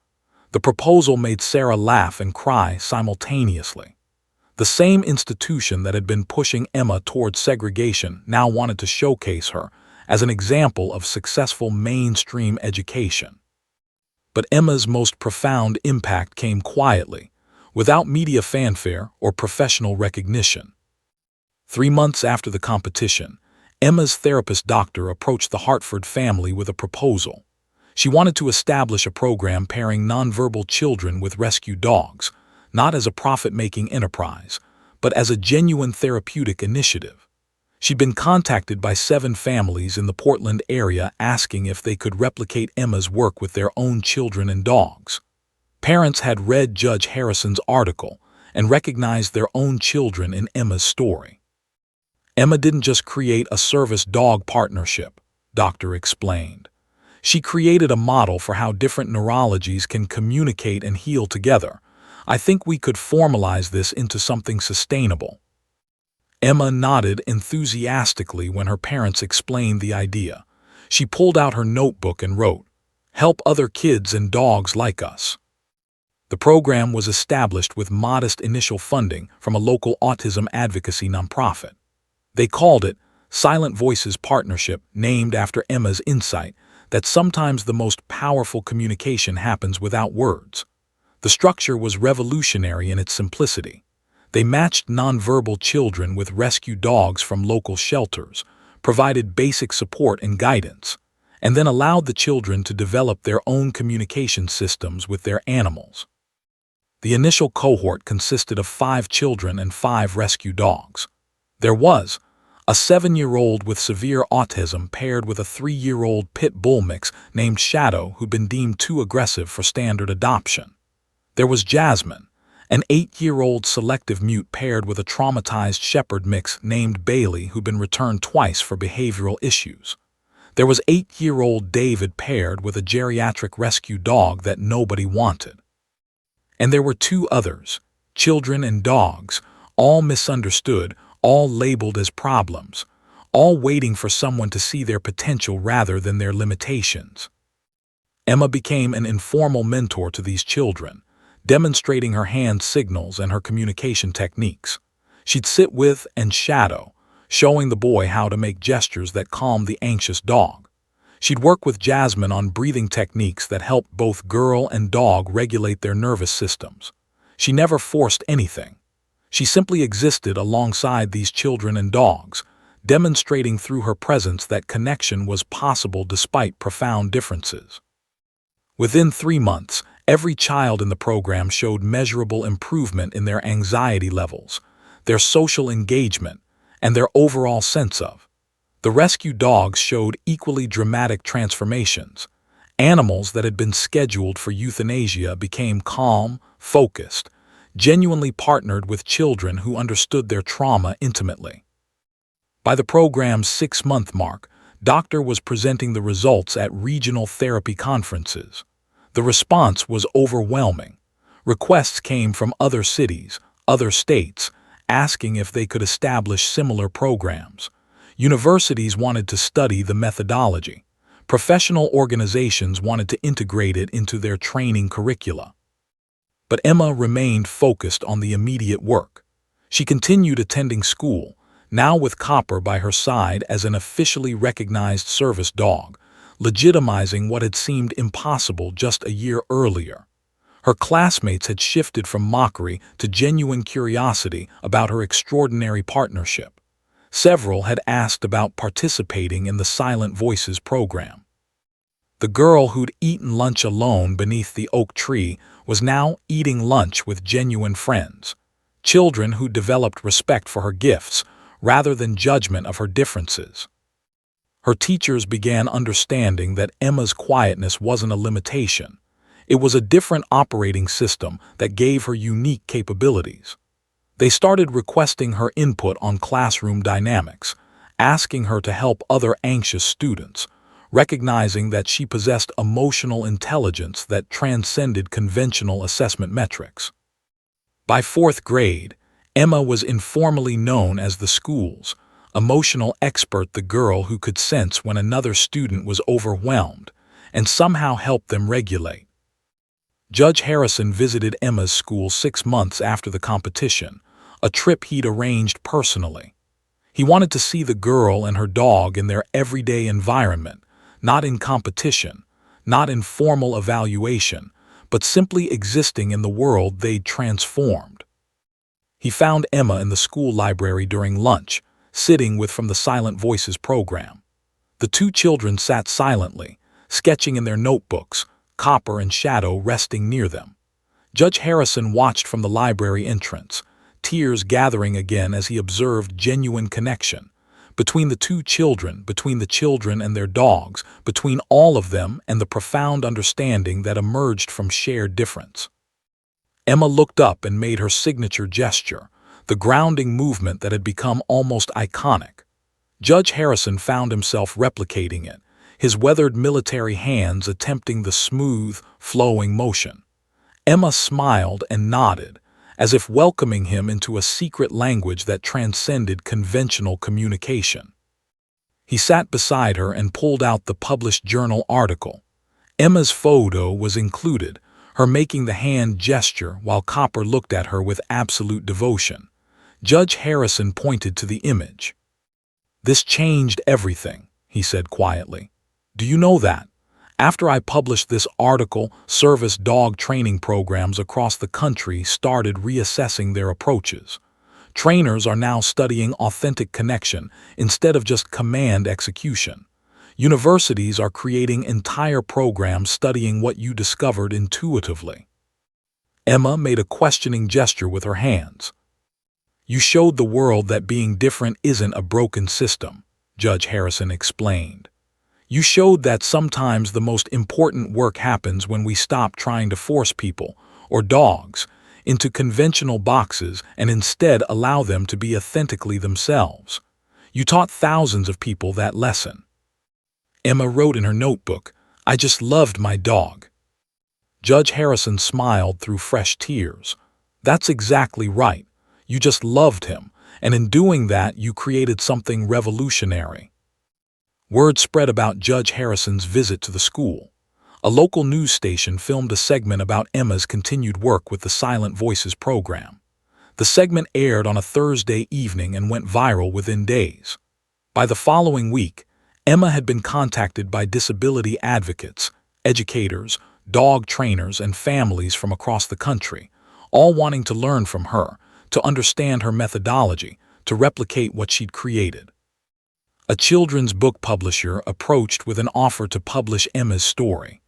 The proposal made Sarah laugh and cry simultaneously. The same institution that had been pushing Emma towards segregation now wanted to showcase her as an example of successful mainstream education. But Emma's most profound impact came quietly, without media fanfare or professional recognition. 3 months after the competition, Emma's therapist doctor approached the Hartford family with a proposal. She wanted to establish a program pairing nonverbal children with rescue dogs, not as a profit-making enterprise, but as a genuine therapeutic initiative. She'd been contacted by 7 families in the Portland area asking if they could replicate Emma's work with their own children and dogs. Parents had read Judge Harrison's article and recognized their own children in Emma's story. Emma didn't just create a service-dog partnership, Doctor explained. She created a model for how different neurologies can communicate and heal together. I think we could formalize this into something sustainable. Emma nodded enthusiastically when her parents explained the idea. She pulled out her notebook and wrote, "Help other kids and dogs like us." The program was established with modest initial funding from a local autism advocacy nonprofit. They called it Silent Voices Partnership, named after Emma's insight that sometimes the most powerful communication happens without words. The structure was revolutionary in its simplicity. They matched nonverbal children with rescue dogs from local shelters, provided basic support and guidance, and then allowed the children to develop their own communication systems with their animals. The initial cohort consisted of 5 children and 5 rescue dogs. There was a 7-year-old with severe autism paired with a 3-year-old pit bull mix named Shadow who'd been deemed too aggressive for standard adoption. There was Jasmine, an 8-year-old selective mute paired with a traumatized shepherd mix named Bailey who'd been returned twice for behavioral issues. There was 8-year-old David paired with a geriatric rescue dog that nobody wanted. And there were 2 others, children and dogs, all misunderstood, all labeled as problems, all waiting for someone to see their potential rather than their limitations. Emma became an informal mentor to these children, demonstrating her hand signals and her communication techniques. She'd sit with and shadow, showing the boy how to make gestures that calmed the anxious dog. She'd work with Jasmine on breathing techniques that helped both girl and dog regulate their nervous systems. She never forced anything. She simply existed alongside these children and dogs, demonstrating through her presence that connection was possible despite profound differences. Within 3 months, every child in the program showed measurable improvement in their anxiety levels, their social engagement, and their overall sense of. The rescue dogs showed equally dramatic transformations. Animals that had been scheduled for euthanasia became calm, focused, genuinely partnered with children who understood their trauma intimately. By the program's 6-month mark, Doctor was presenting the results at regional therapy conferences. The response was overwhelming. Requests came from other cities, other states, asking if they could establish similar programs. Universities wanted to study the methodology. Professional organizations wanted to integrate it into their training curricula. But Emma remained focused on the immediate work. She continued attending school, now with Copper by her side as an officially recognized service dog, legitimizing what had seemed impossible just a year earlier. Her classmates had shifted from mockery to genuine curiosity about her extraordinary partnership. Several had asked about participating in the Silent Voices program. The girl who'd eaten lunch alone beneath the oak tree was now eating lunch with genuine friends, children who developed respect for her gifts rather than judgment of her differences. Her teachers began understanding that Emma's quietness wasn't a limitation. It was a different operating system that gave her unique capabilities. They started requesting her input on classroom dynamics, asking her to help other anxious students, recognizing that she possessed emotional intelligence that transcended conventional assessment metrics. By 4th grade, Emma was informally known as the school's emotional expert, the girl who could sense when another student was overwhelmed and somehow help them regulate. Judge Harrison visited Emma's school 6 months after the competition, a trip he'd arranged personally. He wanted to see the girl and her dog in their everyday environment, not in competition, not in formal evaluation, but simply existing in the world they'd transformed. He found Emma in the school library during lunch, sitting with From the Silent Voices program. The two children sat silently, sketching in their notebooks, Copper and Shadow resting near them. Judge Harrison watched from the library entrance, tears gathering again as he observed genuine connection. Between the two children, between the children and their dogs, between all of them and the profound understanding that emerged from shared difference. Emma looked up and made her signature gesture, the grounding movement that had become almost iconic. Judge Harrison found himself replicating it, his weathered military hands attempting the smooth, flowing motion. Emma smiled and nodded, as if welcoming him into a secret language that transcended conventional communication. He sat beside her and pulled out the published journal article. Emma's photo was included, her making the hand gesture while Copper looked at her with absolute devotion. Judge Harrison pointed to the image. "This changed everything," he said quietly. "Do you know that? After I published this article, service dog training programs across the country started reassessing their approaches. Trainers are now studying authentic connection instead of just command execution. Universities are creating entire programs studying what you discovered intuitively." Emma made a questioning gesture with her hands. "You showed the world that being different isn't a broken system," Judge Harrison explained. "You showed that sometimes the most important work happens when we stop trying to force people, or dogs, into conventional boxes and instead allow them to be authentically themselves. You taught thousands of people that lesson." Emma wrote in her notebook, "I just loved my dog." Judge Harrison smiled through fresh tears. "That's exactly right. You just loved him, and in doing that you created something revolutionary." Word spread about Judge Harrison's visit to the school. A local news station filmed a segment about Emma's continued work with the Silent Voices program. The segment aired on a Thursday evening and went viral within days. By the following week, Emma had been contacted by disability advocates, educators, dog trainers, and families from across the country, all wanting to learn from her, to understand her methodology, to replicate what she'd created. A children's book publisher approached with an offer to publish Emma's story.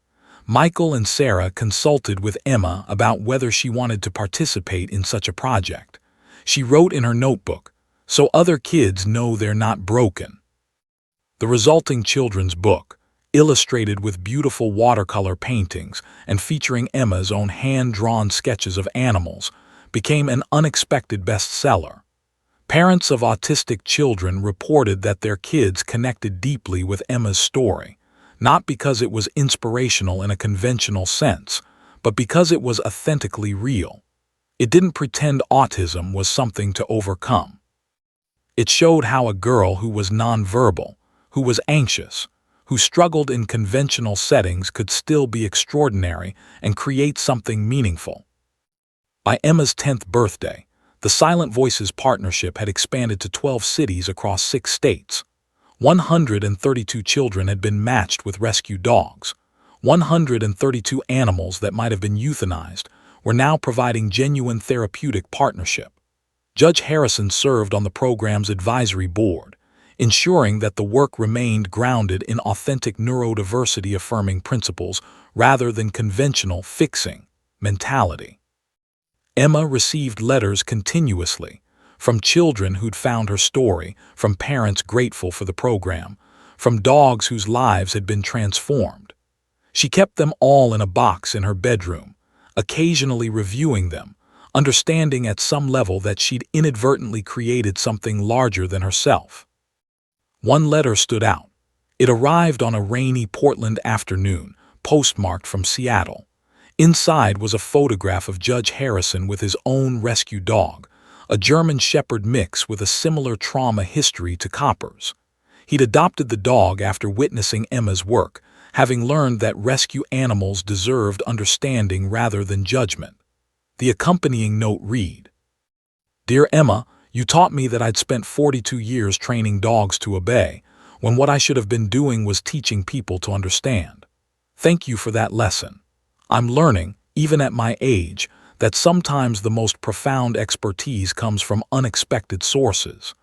Michael and Sarah consulted with Emma about whether she wanted to participate in such a project. She wrote in her notebook, "So other kids know they're not broken." The resulting children's book, illustrated with beautiful watercolor paintings and featuring Emma's own hand-drawn sketches of animals, became an unexpected bestseller. Parents of autistic children reported that their kids connected deeply with Emma's story, not because it was inspirational in a conventional sense, but because it was authentically real. It didn't pretend autism was something to overcome. It showed how a girl who was nonverbal, who was anxious, who struggled in conventional settings could still be extraordinary and create something meaningful. By Emma's 10th birthday, the Silent Voices partnership had expanded to 12 cities across 6 states. 132 children had been matched with rescue dogs. 132 animals that might have been euthanized were now providing genuine therapeutic partnership. Judge Harrison served on the program's advisory board, ensuring that the work remained grounded in authentic neurodiversity-affirming principles rather than conventional fixing mentality. Emma received letters continuously, from children who'd found her story, from parents grateful for the program, from dogs whose lives had been transformed. She kept them all in a box in her bedroom, occasionally reviewing them, understanding at some level that she'd inadvertently created something larger than herself. One letter stood out. It arrived on a rainy Portland afternoon, postmarked from Seattle. Inside was a photograph of Judge Harrison with his own rescue dog, a German Shepherd mix with a similar trauma history to Copper's. He'd adopted the dog after witnessing Emma's work, having learned that rescue animals deserved understanding rather than judgment. The accompanying note read, Dear Emma, you taught me that I'd spent 42 years training dogs to obey, when what I should have been doing was teaching people to understand. Thank you for that lesson. I'm learning, even at my age, that sometimes the most profound expertise comes from unexpected sources.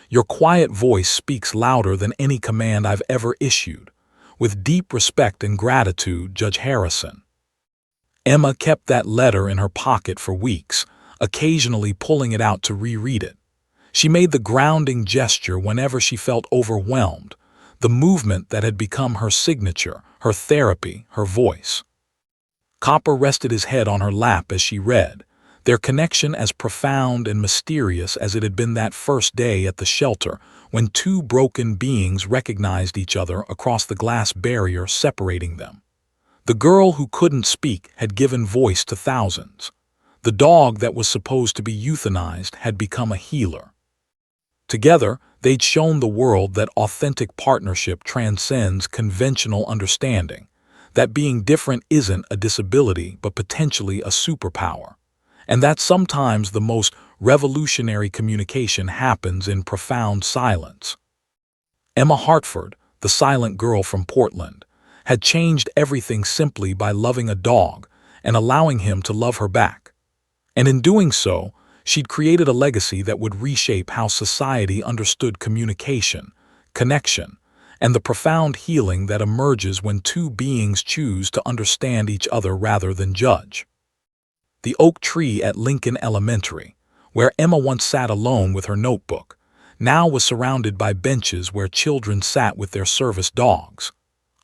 Your quiet voice speaks louder than any command I've ever issued. With deep respect and gratitude, Judge Harrison. Emma kept that letter in her pocket for weeks, occasionally pulling it out to reread it. She made the grounding gesture whenever she felt overwhelmed, the movement that had become her signature, her therapy, her voice. Copper rested his head on her lap as she read, their connection as profound and mysterious as it had been that first day at the shelter when two broken beings recognized each other across the glass barrier separating them. The girl who couldn't speak had given voice to thousands. The dog that was supposed to be euthanized had become a healer. Together, they'd shown the world that authentic partnership transcends conventional understanding, that being different isn't a disability but potentially a superpower, and that sometimes the most revolutionary communication happens in profound silence. Emma Hartford, the silent girl from Portland, had changed everything simply by loving a dog and allowing him to love her back. And in doing so, she'd created a legacy that would reshape how society understood communication, connection, and the profound healing that emerges when two beings choose to understand each other rather than judge. The oak tree at Lincoln Elementary, where Emma once sat alone with her notebook, now was surrounded by benches where children sat with their service dogs.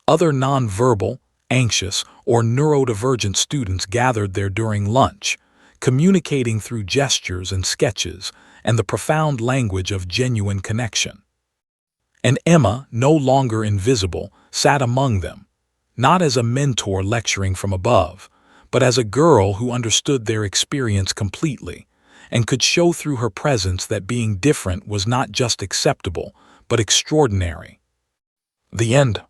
Other nonverbal, anxious, or neurodivergent students gathered there during lunch, communicating through gestures and sketches and the profound language of genuine connection. And Emma, no longer invisible, sat among them, not as a mentor lecturing from above, but as a girl who understood their experience completely and could show through her presence that being different was not just acceptable, but extraordinary. The end.